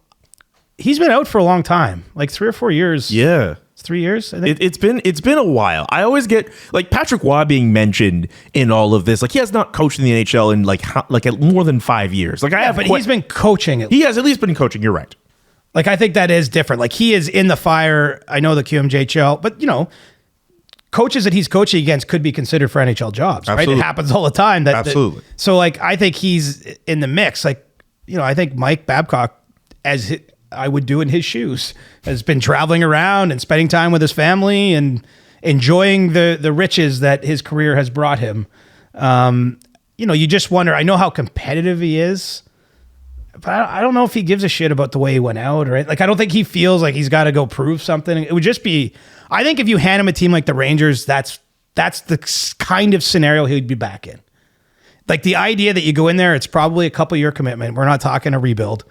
He's been out for a long time, like 3 or 4 years. Yeah. 3 years, I think. It's been a while. I always get like Patrick Waugh being mentioned in all of this. Like, he has not coached in the NHL in like more than 5 years. Like, he's been coaching. He has at least been coaching. You're right. Like, I think that is different. Like, he is in the fire. I know the QMJHL, but coaches that he's coaching against could be considered for NHL jobs, Absolutely. right? It happens all the time. Absolutely. So, like, I think he's in the mix. Like, I think Mike Babcock, as I would do in his shoes, has been traveling around and spending time with his family and enjoying the riches that his career has brought him. You just wonder, I know how competitive he is, but I don't know if he gives a shit about the way he went out, right? Like, I don't think he feels like he's got to go prove something. It would just be, I think if you hand him a team like the Rangers, that's the kind of scenario he would be back in. Like, the idea that you go in there, it's probably a couple year commitment. We're not talking a rebuild.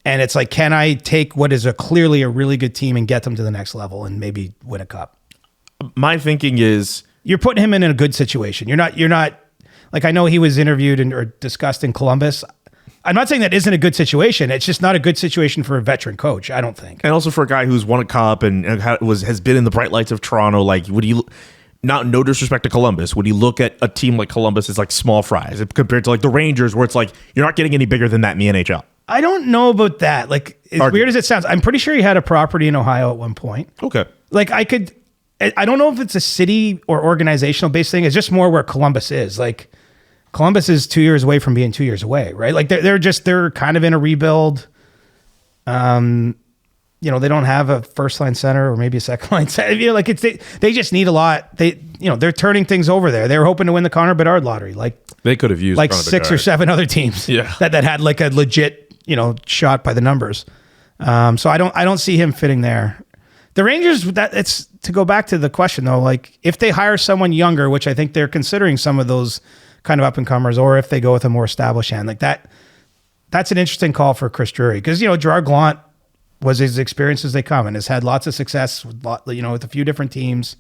And it's like, can I take what is clearly a really good team and get them to the next level and maybe win a cup? My thinking is, you're putting him in a good situation. You're not like, I know he was interviewed or discussed in Columbus. I'm not saying that isn't a good situation. It's just not a good situation for a veteran coach, I don't think. and also for a guy who's won a cup and has been in the bright lights of Toronto. Like, would you? No disrespect to Columbus, would he look at a team like Columbus as like small fries compared to like the Rangers, where it's like you're not getting any bigger than that in the NHL? I don't know about that. Like, as weird as it sounds, I'm pretty sure he had a property in Ohio at one point. Okay. Like, I don't know if it's a city or organizational based thing. It's just more where Columbus is. Like, Columbus is 2 years away from being 2 years away, right? Like, they're kind of in a rebuild. you know, they don't have a first line center or maybe a second line center. You know, like they just need a lot. They're turning things over there. They were hoping to win the Connor Bedard lottery. Like they could have used like Connor 6 or 7 other teams that had like a legit, you know, shot by the numbers. So I don't see him fitting there. The Rangers, it's to go back to the question though, like if they hire someone younger, which I think they're considering some of those kind of up and comers, or if they go with a more established hand like that's an interesting call for Chris Drury. Cause you know, Gerard Gallant was as experienced as they come and has had lots of success with, you know, with a few different teams.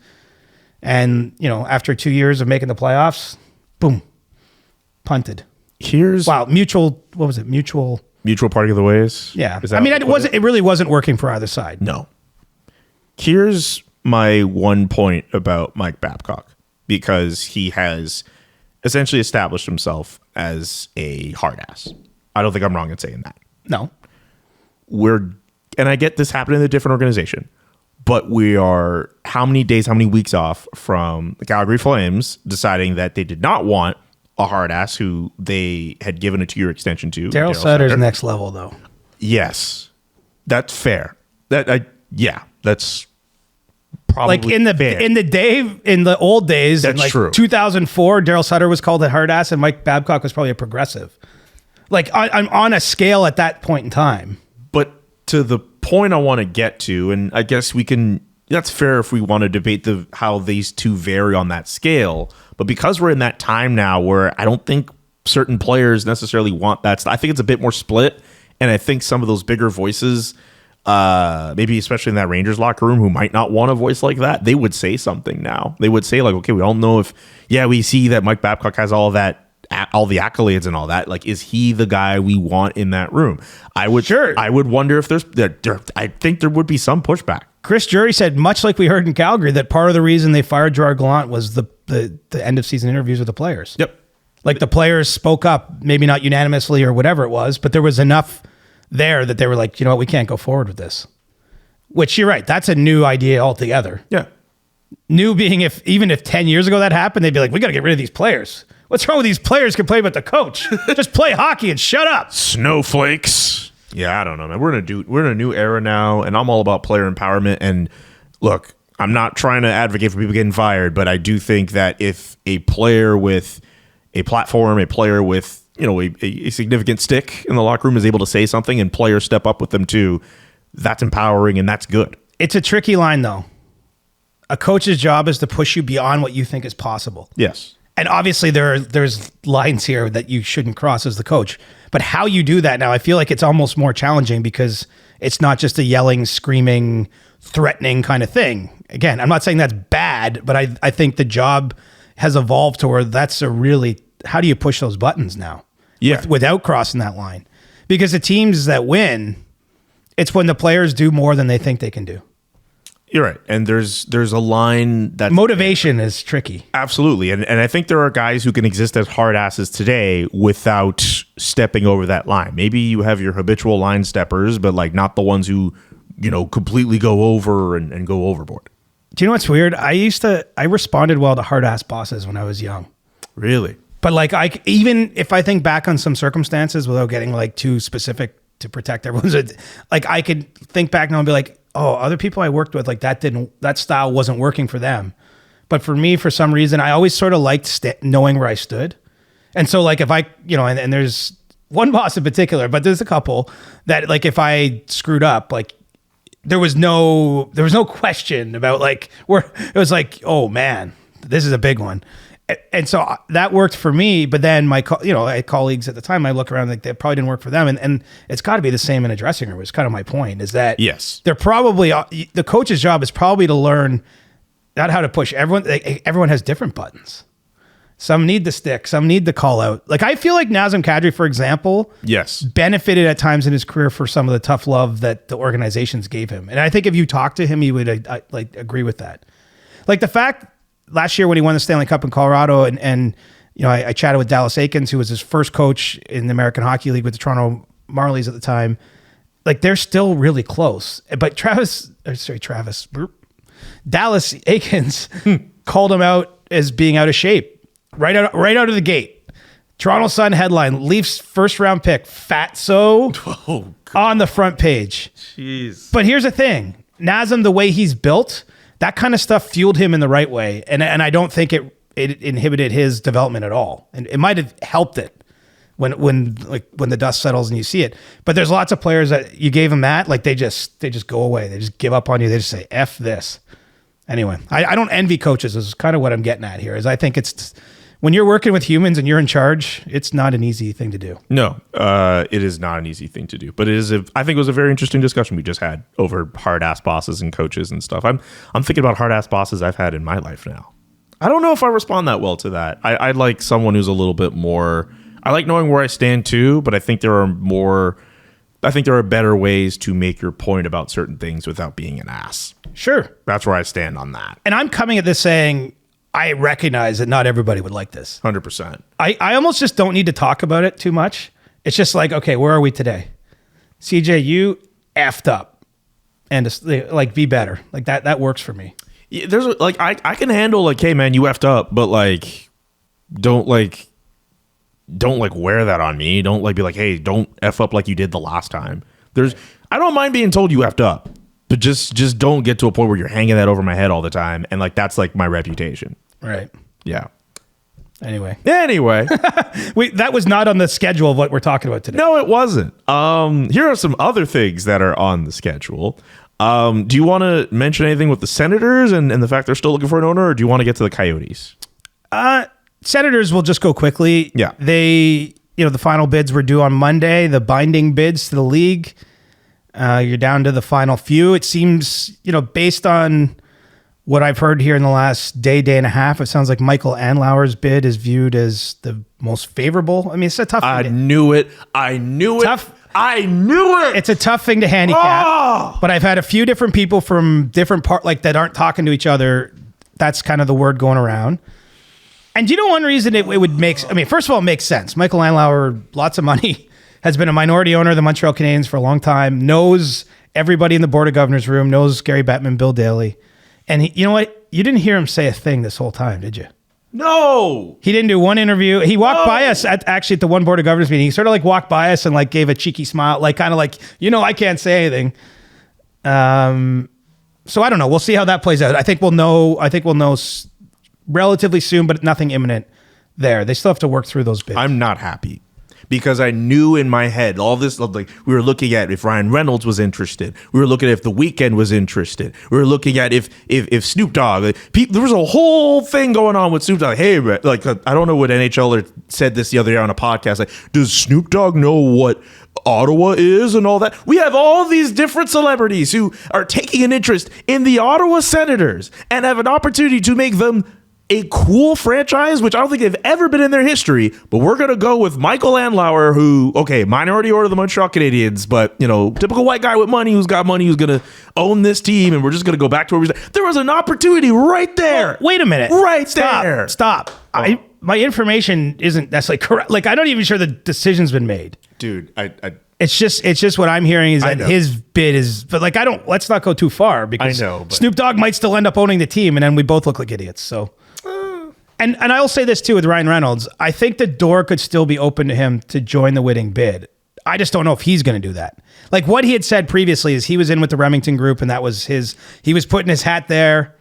And, you know, after 2 years of making the playoffs, boom, punted. Mutual parting of the ways. Yeah. I mean, it really wasn't working for either side. No. Here's my one point about Mike Babcock, because he has essentially established himself as a hard ass. I don't think I'm wrong in saying that. No. And I get this happening in a different organization, but we are how many weeks off from the Calgary Flames deciding that they did not want a hard ass who they had given a 2-year extension to. Daryl Sutter's next level, though. Yes, that's fair. That's probably like in fair. in the old days. That's in like true. 2004, Daryl Sutter was called a hard ass, and Mike Babcock was probably a progressive. Like on a scale at that point in time. But to the point I want to get to, and I guess that's fair if we want to debate how these two vary on that scale. But because we're in that time now where I don't think certain players necessarily want that, I think it's a bit more split. And I think some of those bigger voices, maybe especially in that Rangers locker room, who might not want a voice like that, they would say something now. They would say like, okay, we all know we see that Mike Babcock has all the accolades and all that. Like, is he the guy we want in that room? I would wonder if I think there would be some pushback. Chris Drury said, much like we heard in Calgary, that part of the reason they fired Gerard Gallant was the end of season interviews with the players. Yep. Like the players spoke up, maybe not unanimously or whatever it was, but there was enough there that they were like, you know what, we can't go forward with this. Which you're right, that's a new idea altogether. Yeah. New being even if 10 years ago that happened, they'd be like, we got to get rid of these players. What's wrong with these players complaining about the coach? Just play hockey and shut up. Snowflakes. Yeah, I don't know, man. We're in a new era now, and I'm all about player empowerment. And look, I'm not trying to advocate for people getting fired, but I do think that if a player with a platform, a player with, you know, a significant stick in the locker room is able to say something and players step up with them too, that's empowering and that's good. It's a tricky line though. A coach's job is to push you beyond what you think is possible. Yes. And obviously there's lines here that you shouldn't cross as the coach. But how you do that now, I feel like it's almost more challenging because it's not just a yelling, screaming, threatening kind of thing. Again, I'm not saying that's bad, but I think the job has evolved to where that's how do you push those buttons now? Yeah. Without crossing that line. Because the teams that win, it's when the players do more than they think they can do. You're right. And there's a line that motivation is tricky. Absolutely. And I think there are guys who can exist as hard asses today without stepping over that line. Maybe you have your habitual line steppers, but like not the ones who, you know, completely go over and go overboard. Do you know what's weird? I responded well to hard ass bosses when I was young. Really? But like even if I think back on some circumstances without getting like too specific to protect everyone's, like I could think back now and be like, oh, other people I worked with, like that style wasn't working for them. But for me, for some reason, I always sort of liked knowing where I stood. And so like if I, you know, and there's one boss in particular, but there's a couple that like if I screwed up, like there was no question about like where it was like, oh man, this is a big one. And so that worked for me, but then my colleagues at the time, I look around like that probably didn't work for them, and it's got to be the same in a dressing room. It's kind of my point is that yes, they're probably the coach's job is probably to learn not how to push everyone. Everyone has different buttons. Some need the stick, some need the call out. Like I feel like Nazem Kadri, for example, yes, benefited at times in his career for some of the tough love that the organizations gave him, and I think if you talk to him, he would like agree with that. Like the fact. Last year when he won the Stanley Cup in Colorado and you know, I chatted with Dallas Eakins, who was his first coach in the American Hockey League with the Toronto Marlies at the time. Like they're still really close. But Dallas Eakins called him out as being out of shape right out of the gate. Toronto Sun headline, Leafs first round pick, Fatso, on the front page. Jeez. But here's the thing. Nazem, the way he's built, that kind of stuff fueled him in the right way. And I don't think it inhibited his development at all. And it might have helped it when the dust settles and you see it. But there's lots of players that you gave them that, like they just go away. They just give up on you. They just say, F this. Anyway, I don't envy coaches is kind of what I'm getting at here, is I think it's when you're working with humans and you're in charge, it's not an easy thing to do. No, it is not an easy thing to do. But it is. I think it was a very interesting discussion we just had over hard ass bosses and coaches and stuff. I'm thinking about hard ass bosses I've had in my life now. I don't know if I respond that well to that. I like someone who's a little bit more. I like knowing where I stand too, but I think there are better ways to make your point about certain things without being an ass. Sure. That's where I stand on that. And I'm coming at this saying, I recognize that not everybody would like this. 100%. I almost just don't need to talk about it too much. It's just like, okay, where are we today? CJ, you effed up. And just, like, be better. Like, that works for me. Yeah, there's like, I can handle like, hey man, you effed up, but like, don't wear that on me. Don't like be like, hey, don't F up like you did the last time. I don't mind being told you effed up, but just don't get to a point where you're hanging that over my head all the time. And like, that's like my reputation. Right. Yeah. Anyway. That was not on the schedule of what we're talking about today. No, it wasn't. Here are some other things that are on the schedule. Do you want to mention anything with the Senators and the fact they're still looking for an owner, or do you want to get to the Coyotes? Senators will just go quickly. Yeah. The final bids were due on Monday, the binding bids to the league. You're down to the final few. It seems, based on what I've heard here in the last day and a half, it sounds like Michael Andlauer's bid is viewed as the most favorable. I mean, it's a tough thing. I knew it. I knew it. It's a tough thing to handicap. But I've had a few different people from different that aren't talking to each other. That's kind of the word going around. And do you know one reason it would make... first of all, it makes sense. Michael Andlauer, lots of money, has been a minority owner of the Montreal Canadiens for a long time, knows everybody in the Board of Governors room, knows Gary Bettman, Bill Daly. And you know what? You didn't hear him say a thing this whole time, did you? No. He didn't do one interview. He walked by us at the one Board of Governors meeting. He sort of like walked by us and like gave a cheeky smile, like kind of like, I can't say anything. So I don't know. We'll see how that plays out. I think we'll know relatively soon, but nothing imminent there. They still have to work through those bids. I'm not happy because I knew in my head all this, like we were looking at if Ryan Reynolds was interested. We were looking at if The Weeknd was interested. We were looking at if Snoop Dogg, there was a whole thing going on with Snoop Dogg. Hey, like I don't know what NHLer said this the other day on a podcast. Like, does Snoop Dogg know what Ottawa is and all that? We have all these different celebrities who are taking an interest in the Ottawa Senators and have an opportunity to make them a cool franchise, which I don't think they've ever been in their history. But we're going to go with Michael Andlauer, who, minority owner of the Montreal Canadiens, but, typical white guy with money who's got money, who's going to own this team, and we're just going to go back to where we started. There was an opportunity right there. Wait a minute. There. Stop. My information isn't necessarily correct. Like, I'm not even sure the decision's been made. Dude, It's just what I'm hearing is that his bid is, but like, let's not go too far because Snoop Dogg might still end up owning the team and then we both look like idiots. So, and I'll say this too with Ryan Reynolds. I think the door could still be open to him to join the winning bid. I just don't know if he's going to do that. Like what he had said previously is he was in with the Remington Group and that was he was putting his hat there.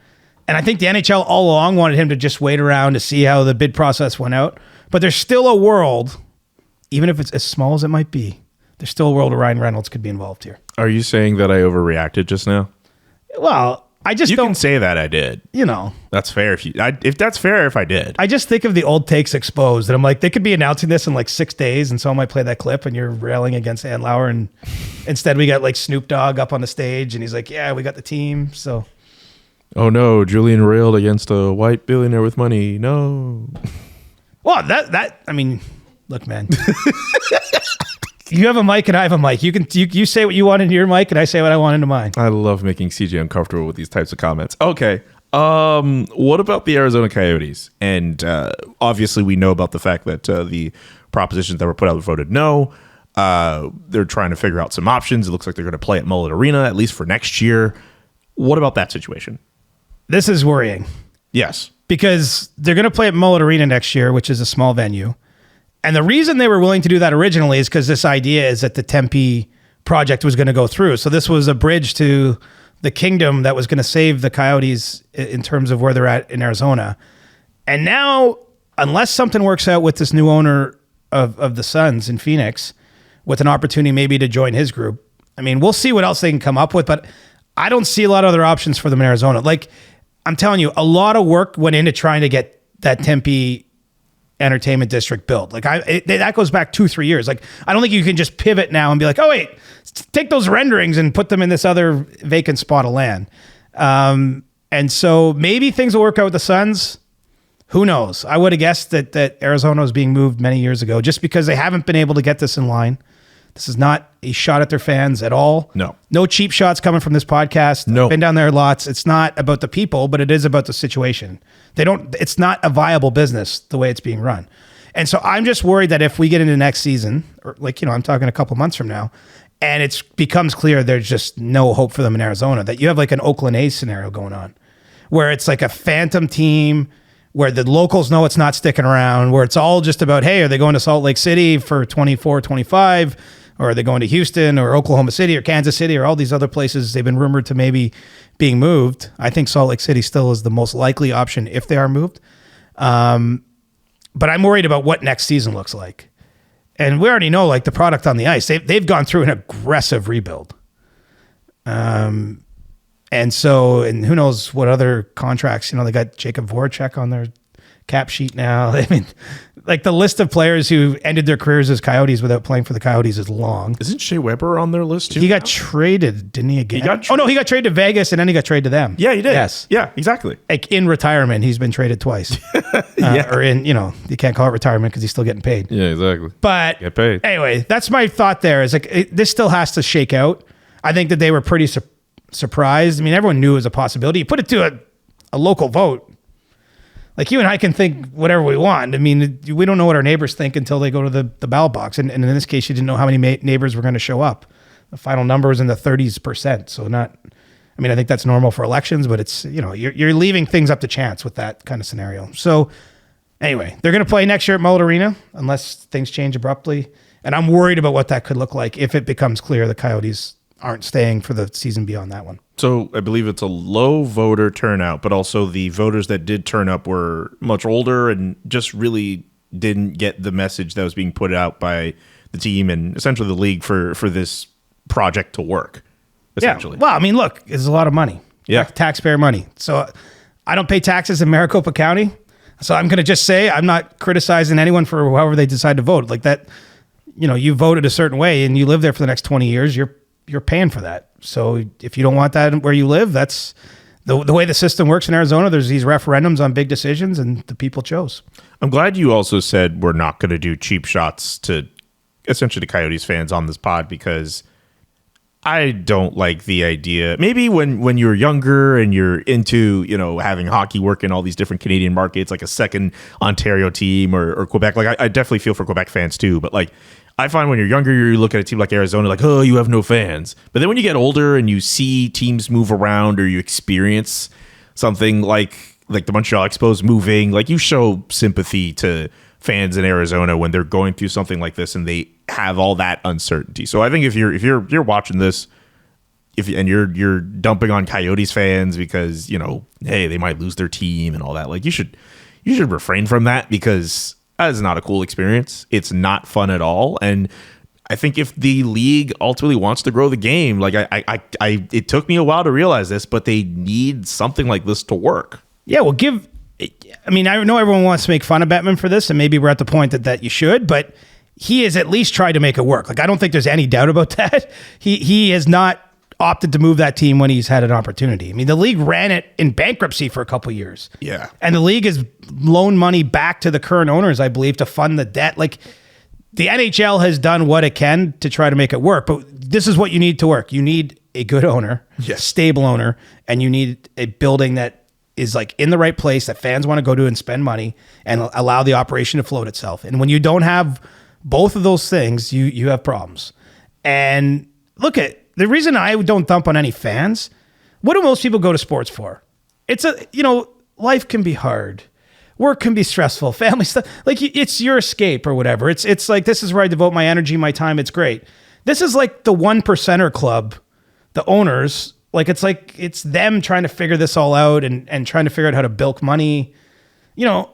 And I think the NHL all along wanted him to just wait around to see how the bid process went out. But there's still a world, even if it's as small as it might be, there's still a world where Ryan Reynolds could be involved here. Are you saying that I overreacted just now? Well, I just don't... You can say that I did. That's fair. If that's fair, if I did. I just think of the old takes exposed, and I'm like, they could be announcing this in like 6 days, and someone might play that clip, and you're railing against Andlauer, and instead we got like Snoop Dogg up on the stage, and he's like, yeah, we got the team, so... Oh no, Julian railed against a white billionaire with money. No. Well, look, man. You have a mic and I have a mic. You say what you want into your mic and I say what I want into mine. I love making CJ uncomfortable with these types of comments. Okay. What about the Arizona Coyotes? And obviously we know about the fact that the propositions that were put out voted no. They're trying to figure out some options. It looks like they're going to play at Mullet Arena, at least for next year. What about that situation? This is worrying. Yes. Because they're going to play at Mullet Arena next year, which is a small venue. And the reason they were willing to do that originally is because this idea is that the Tempe project was going to go through. So this was a bridge to the kingdom that was going to save the Coyotes in terms of where they're at in Arizona. And now, unless something works out with this new owner of the Suns in Phoenix, with an opportunity maybe to join his group, I mean, we'll see what else they can come up with, but I don't see a lot of other options for them in Arizona. Like, I'm telling you, a lot of work went into trying to get that Tempe entertainment district built. Like, that goes back 2-3 years. Like, I don't think you can just pivot now and be like, oh wait, take those renderings and put them in this other vacant spot of land. And so maybe things will work out with the Suns. Who knows? I would have guessed that Arizona was being moved many years ago just because they haven't been able to get this in line. This is not a shot at their fans at all. No cheap shots coming from this podcast. No. I've been down there lots. It's not about the people, but it is about the situation. It's not a viable business the way it's being run. And so I'm just worried that if we get into next season, or I'm talking a couple months from now, and it becomes clear there's just no hope for them in Arizona, that you have like an Oakland A's scenario going on where it's like a phantom team where the locals know it's not sticking around, where it's all just about, hey, are they going to Salt Lake City for 24, 25? Or are they going to Houston or Oklahoma City or Kansas City or all these other places they've been rumored to maybe being moved? I think Salt Lake City still is the most likely option if they are moved. But I'm worried about what next season looks like. And we already know, like, the product on the ice. They've gone through an aggressive rebuild. And who knows what other contracts, they got Jacob Voracek on their cap sheet now. I mean, like, the list of players who ended their careers as Coyotes without playing for the Coyotes is long. Isn't Shea Weber on their list too? He got traded, didn't he, again? He got he got traded to Vegas and then he got traded to them. Yeah, he did. Yes. Yeah, exactly. Like, in retirement, he's been traded twice. Yeah. Or in, you can't call it retirement because he's still getting paid. Yeah, exactly. But Get paid. Anyway, that's my thought there is like, this still has to shake out. I think that they were pretty surprised. I mean, everyone knew it was a possibility. You put it to a local vote. Like, you and I can think whatever we want. I mean, we don't know what our neighbors think until they go to the ballot box. And in this case, you didn't know how many neighbors were going to show up. The final number was in the 30%. So I think that's normal for elections, but it's, you're leaving things up to chance with that kind of scenario. So anyway, they're going to play next year at Mullet Arena unless things change abruptly. And I'm worried about what that could look like if it becomes clear the Coyotes aren't staying for the season beyond that one. So I believe it's a low voter turnout, but also the voters that did turn up were much older and just really didn't get the message that was being put out by the team and essentially the league for this project to work, essentially. Yeah. Well, I mean, look, it's a lot of money. Yeah. Taxpayer money. So I don't pay taxes in Maricopa County. So I'm going to just say I'm not criticizing anyone for however they decide to vote. Like that, you voted a certain way and you live there for the next 20 years, you're paying for that. So if you don't want that where you live, that's the way the system works in Arizona. There's these referendums on big decisions and the people chose. I'm glad you also said we're not going to do cheap shots to essentially Coyotes fans on this pod, because I don't like the idea. Maybe when you're younger and you're into, having hockey work in all these different Canadian markets, like a second Ontario team or Quebec, like I definitely feel for Quebec fans too. But like, I find when you're younger, you look at a team like Arizona, like, oh, you have no fans. But then when you get older and you see teams move around or you experience something like the Montreal Expos moving, like, you show sympathy to fans in Arizona when they're going through something like this and they have all that uncertainty. So I think if you're watching this, and you're dumping on Coyotes fans because, hey, they might lose their team and all that, like, you should refrain from that, because that is not a cool experience. It's not fun at all. And I think if the league ultimately wants to grow the game, like it took me a while to realize this, but they need something like this to work. Yeah, well, I know everyone wants to make fun of Bettman for this, and maybe we're at the point that you should, but he has at least tried to make it work. Like, I don't think there's any doubt about that. He has not opted to move that team when he's had an opportunity. I mean, the league ran it in bankruptcy for a couple of years. Yeah. And the league has loaned money back to the current owners, I believe, to fund the debt. Like, the NHL has done what it can to try to make it work, but this is what you need to work. You need a good owner, a stable owner, and you need a building that is like in the right place that fans want to go to and spend money and allow the operation to float itself. And when you don't have both of those things, you have problems. And look at the reason I don't dump on any fans. What do most people go to sports for? It's life can be hard. work can be stressful, family stuff. Like it's your escape or whatever. It's like, this is where I devote my energy, my time. It's great. This is like the 1%er club, the owners. Like it's them trying to figure this all out and trying to figure out how to bilk money. You know,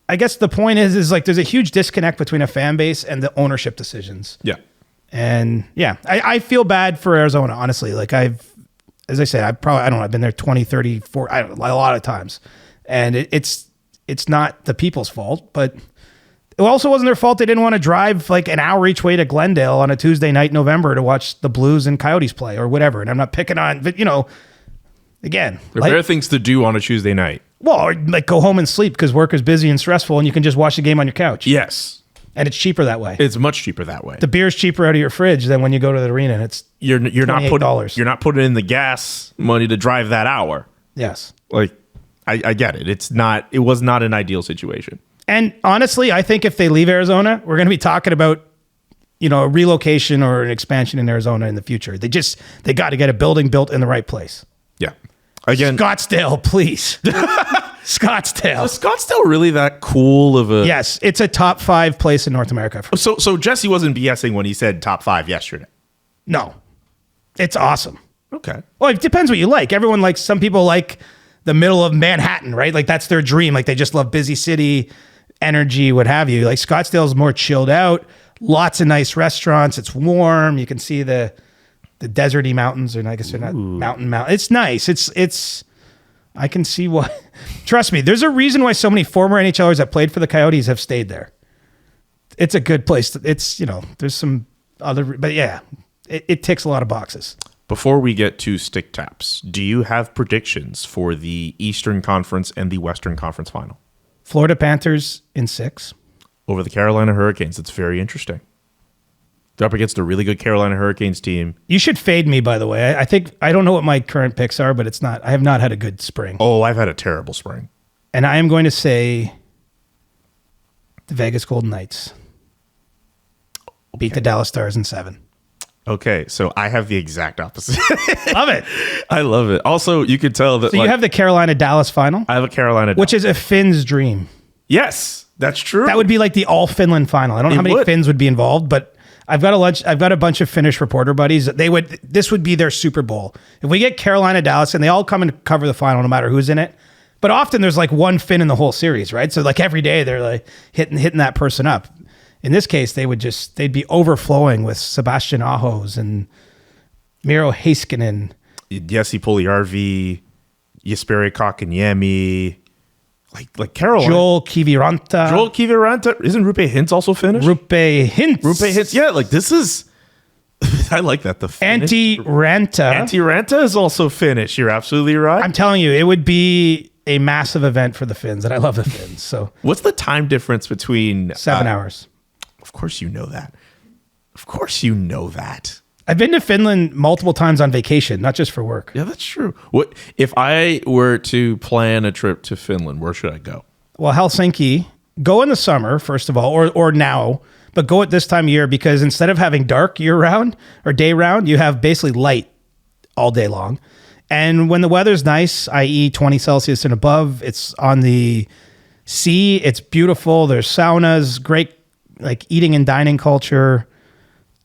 I guess the point is like there's a huge disconnect between a fan base and the ownership decisions. Yeah. And yeah, I feel bad for Arizona, honestly. Like as I said, I've been there 20, 30, 40, a lot of times. And it's not the people's fault, but it also wasn't their fault. They didn't want to drive like an hour each way to Glendale on a Tuesday night in November to watch the Blues and Coyotes play or whatever. And I'm not picking on, but again. There are better things to do on a Tuesday night. Well, or like go home and sleep because work is busy and stressful and you can just watch the game on your couch. Yes. And it's cheaper that way. It's much cheaper that way. The beer's cheaper out of your fridge than when you go to the arena, and it's you're not $28. putting in the gas money to drive that hour. Yes. Like I get it. It was not an ideal situation. And honestly, I think if they leave Arizona, we're going to be talking about a relocation or an expansion in Arizona in the future. They got to get a building built in the right place. Yeah. Again, Scottsdale, please. Scottsdale. Is Scottsdale really that cool of a... Yes, it's a top 5 place in North America. So Jesse wasn't BSing when he said top 5 yesterday. No. It's awesome. Okay. Well, it depends what you like. Everyone likes, some people like the middle of Manhattan, right? Like that's their dream. Like they just love busy city, energy, what have you. Like Scottsdale's more chilled out. Lots of nice restaurants. It's warm. You can see the deserty mountains, or I guess they're not mountain. It's nice. It's I can see why. Trust me, there's a reason why so many former NHLers that played for the Coyotes have stayed there. It's a good place. It's, there's some other, but yeah, it ticks a lot of boxes. Before we get to stick taps, do you have predictions for the Eastern Conference and the Western Conference final? Florida Panthers in 6. Over the Carolina Hurricanes. It's very interesting. They're up against a really good Carolina Hurricanes team. You should fade me, by the way. I don't know what my current picks are, but I have not had a good spring. Oh, I've had a terrible spring. And I am going to say the Vegas Golden Knights beat the Dallas Stars in 7. Okay, so I have the exact opposite. Love it. I love it. Also, you could tell that... So you have the Carolina-Dallas final? I have a Carolina-Dallas. Which is a Finn's dream. Yes, that's true. That would be like the all-Finland final. I don't know how many Finns would be involved, but... I've got a bunch of Finnish reporter buddies. This would be their Super Bowl. If we get Carolina, Dallas, and they all come and cover the final, no matter who's in it. But often there's like one Finn in the whole series, right? So like every day they're like hitting that person up. In this case, they'd be overflowing with Sebastian Ahos and Miro Heiskanen, Jesse Puljujärvi, Jesperi Kotkaniemi, like Carolina. Joel Kiviranta. Isn't Rupe Hintz also Finnish? Rupe Hintz. Yeah, like this is... I like that. The Antti Ranta is also Finnish. You're absolutely right. I'm telling you, it would be a massive event for the Finns, and I love the Finns. So, what's the time difference between 7 hours? Of course you know that. I've been to Finland multiple times on vacation, not just for work. Yeah, that's true. What if I were to plan a trip to Finland? Where should I go? Well, Helsinki. Go in the summer, first of all, or now, but go at this time of year because instead of having dark year round or day round, you have basically light all day long. And when the weather's nice, i.e. 20 Celsius and above, it's on the sea. It's beautiful. There's saunas, great like eating and dining culture.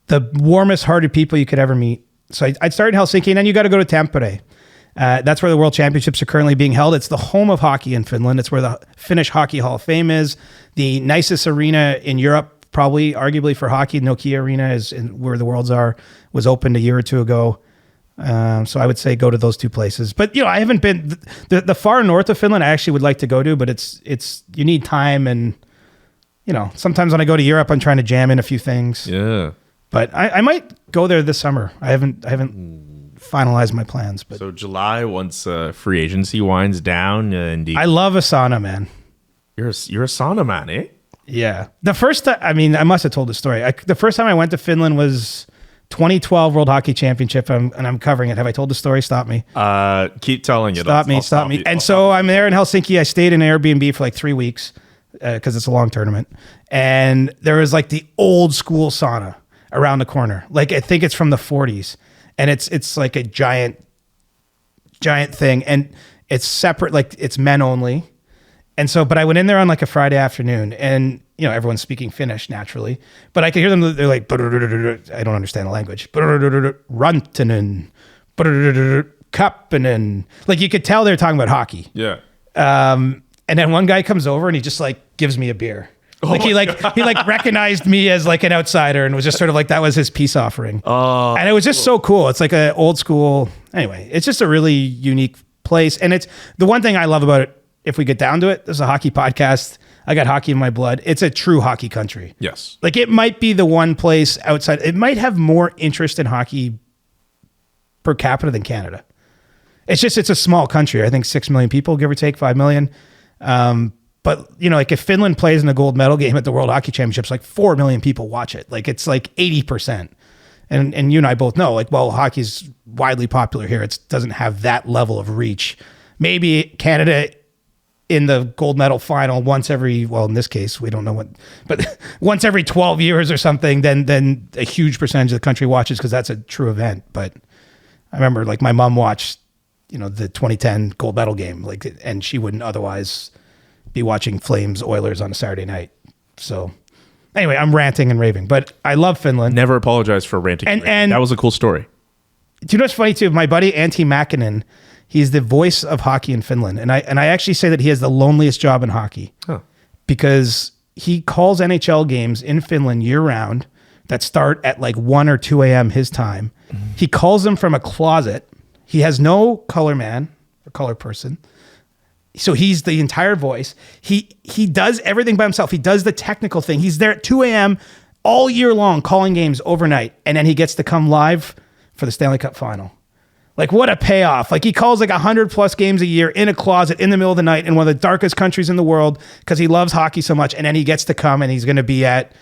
The warmest hearted people you could ever meet. So I'd start in Helsinki, and then you got to go to Tampere. That's where the World Championships are currently being held. It's the home of hockey in Finland. It's where the Finnish Hockey Hall of Fame is. The nicest arena in Europe, probably arguably for hockey. Nokia Arena is where the Worlds are, was opened a year or two ago. So I would say go to those two places. But I haven't been the far north of Finland. I actually would like to go to, but it's you need time, and sometimes when I go to Europe, I'm trying to jam in a few things. Yeah. But I might go there this summer. I haven't finalized my plans. But so July, once free agency winds down, I love a sauna, man. You're a sauna man, eh? Yeah. The first time, I must have told the story. The first time I went to Finland was 2012 World Hockey Championship, and I'm covering it. Have I told the story? Stop me. Keep telling it. Stop me. And so I'm there in Helsinki. I stayed in an Airbnb for like 3 weeks because it's a long tournament. And there was like the old school sauna around the corner. Like I think it's from the 40s. And it's like a giant thing. And it's separate, like it's men only. And so, but I went in there on like a Friday afternoon, and everyone's speaking Finnish naturally, but I could hear them. They're like, I don't understand the language. Runtanen, Kappinen. Like you could tell they're talking about hockey. Yeah. And then one guy comes over and he just like gives me a beer. He recognized me as like an outsider and was just sort of like, that was his peace offering. And it was just so cool. It's like an old school. Anyway, it's just a really unique place. And it's the one thing I love about it. If we get down to it, there's a hockey podcast. I got hockey in my blood. It's a true hockey country. Yes. Like it might be the one place outside. It might have more interest in hockey per capita than Canada. It's a small country. I think 6 million people, give or take 5 million. But like if Finland plays in a gold medal game at the World Hockey Championships, like 4 million people watch it. Like it's like 80%. And you and I both know, like, well, hockey's widely popular here. It doesn't have that level of reach. Maybe Canada in the gold medal final once every, well, in this case, we don't know what, but once every 12 years or something, then a huge percentage of the country watches because that's a true event. But I remember like my mom watched, the 2010 gold medal game, like, and she wouldn't otherwise be watching Flames Oilers on a Saturday night. So anyway, I'm ranting and raving, but I love Finland. Never apologize for ranting. And that was a cool story. Do you know what's funny too? My buddy Antti Mäkinen, he's the voice of hockey in Finland. And I actually say that he has the loneliest job in hockey because he calls NHL games in Finland year round that start at like 1 or 2 a.m. his time. Mm-hmm. He calls them from a closet. He has no color man or color person. So he's the entire voice. He does everything by himself. He does the technical thing. He's there at 2 a.m. all year long calling games overnight. And then he gets to come live for the Stanley Cup final. Like what a payoff. Like he calls like 100 plus games a year in a closet in the middle of the night in one of the darkest countries in the world because he loves hockey so much. And then he gets to come and he's going to be at,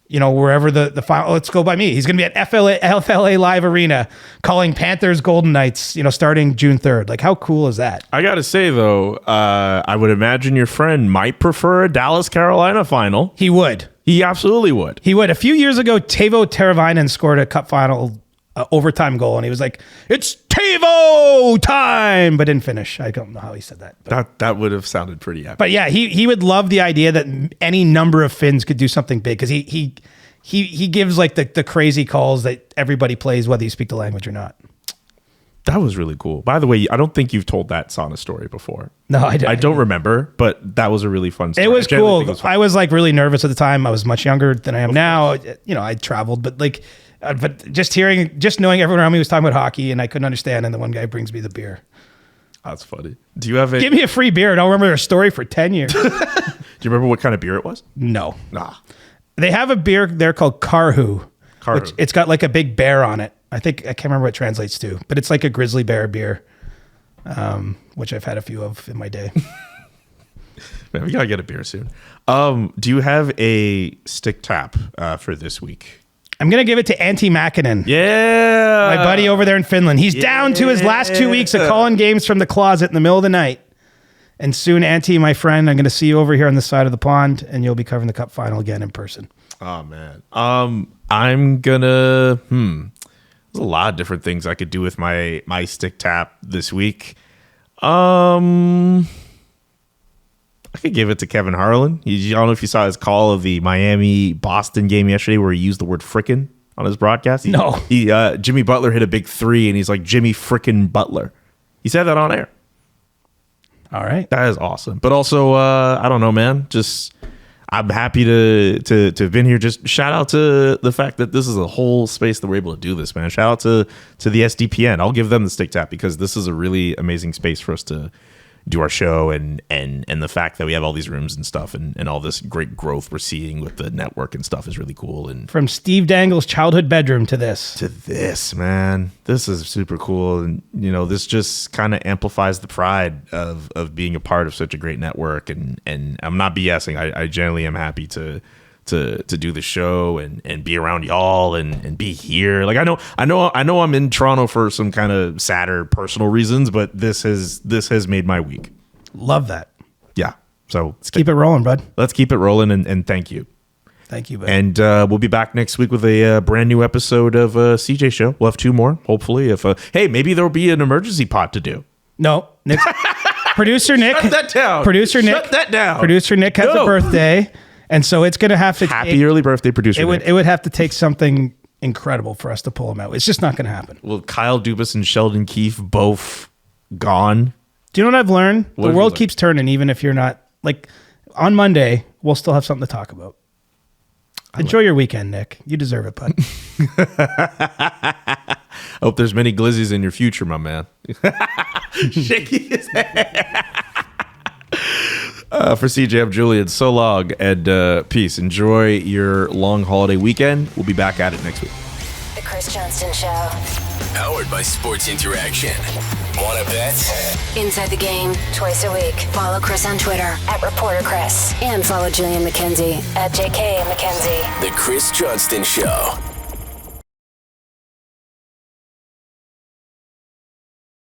wherever the final, let's go by me. He's going to be at FLA Live Arena calling Panthers Golden Knights, starting June 3rd. Like how cool is that? I got to say though, I would imagine your friend might prefer a Dallas Carolina final. He would. He absolutely would. He would. A few years ago, Teuvo Teravainen scored a cup final overtime goal, and he was like, "It's Teuvo time," but didn't finish. I don't know how he said that. That would have sounded pretty epic. But yeah, he would love the idea that any number of Finns could do something big because he gives like the crazy calls that everybody plays, whether you speak the language or not. That was really cool. By the way, I don't think you've told that sauna story before. No, I don't remember, but that was a really fun story. It was cool. I was like really nervous at the time. I was much younger than I am now. I traveled, but like. But just knowing everyone around me was talking about hockey and I couldn't understand. And the one guy brings me the beer. That's funny. Do you have give me a free beer and I'll remember their story for 10 years. Do you remember what kind of beer it was? No. Nah. They have a beer there called Karhu. Which it's got like a big bear on it. I can't remember what it translates to, but it's like a grizzly bear beer, which I've had a few of in my day. Man, we gotta get a beer soon. Do you have a stick tap for this week? I'm going to give it to Antti Mäkinen. Yeah. My buddy over there in Finland. He's down to his last 2 weeks of calling games from the closet in the middle of the night. And soon, Antti, my friend, I'm going to see you over here on the side of the pond, and you'll be covering the Cup final again in person. Oh, man. I'm going to... There's a lot of different things I could do with my stick tap this week. I could give it to Kevin Harlan. I don't know if you saw his call of the Miami-Boston game yesterday where he used the word frickin' on his broadcast. Jimmy Butler hit a big 3, and he's like, Jimmy frickin' Butler. He said that on air. All right. That is awesome. But also, I don't know, man. Just I'm happy to have been here. Just shout out to the fact that this is a whole space that we're able to do this, man. Shout out to the SDPN. I'll give them the stick tap because this is a really amazing space for us to do our show and the fact that we have all these rooms and stuff and all this great growth we're seeing with the network and stuff is really cool. And from Steve Dangle's childhood bedroom to this, man, this is super cool. And this just kind of amplifies the pride of being a part of such a great network. And I'm not BSing. I genuinely am happy to do the show and be around y'all and be here. Like I know I'm in Toronto for some kind of sadder personal reasons, but this has made my week. Love that. Yeah. So let's keep it rolling, bud. Let's keep it rolling and thank you. Thank you, bud. And we'll be back next week with a brand new episode of CJ Show. We'll have 2 more, hopefully. Hey, maybe there'll be an emergency pod to do. No, Producer Nick. Shut that down. Producer Nick. Shut that down. Producer Nick has a birthday, and so it's going to have to. Happy early birthday, producer Nick. It would have to take something incredible for us to pull him out. It's just not going to happen. Well, Kyle Dubas and Sheldon Keefe both gone. Do you know what I've learned? What The world keeps turning, even if you're not like on Monday. We'll still have something to talk about. Enjoy your weekend, Nick. You deserve it, bud. Hope there's many glizzies in your future, my man. Shaking his head. For CJ, I'm Julian. So long and peace. Enjoy your long holiday weekend. We'll be back at it next week. The Chris Johnston Show. Powered by Sports Interaction. Wanna bet? Inside the Game, twice a week. Follow Chris on Twitter @ReporterChris. And follow Julian McKenzie @JKMcKenzie. The Chris Johnston Show.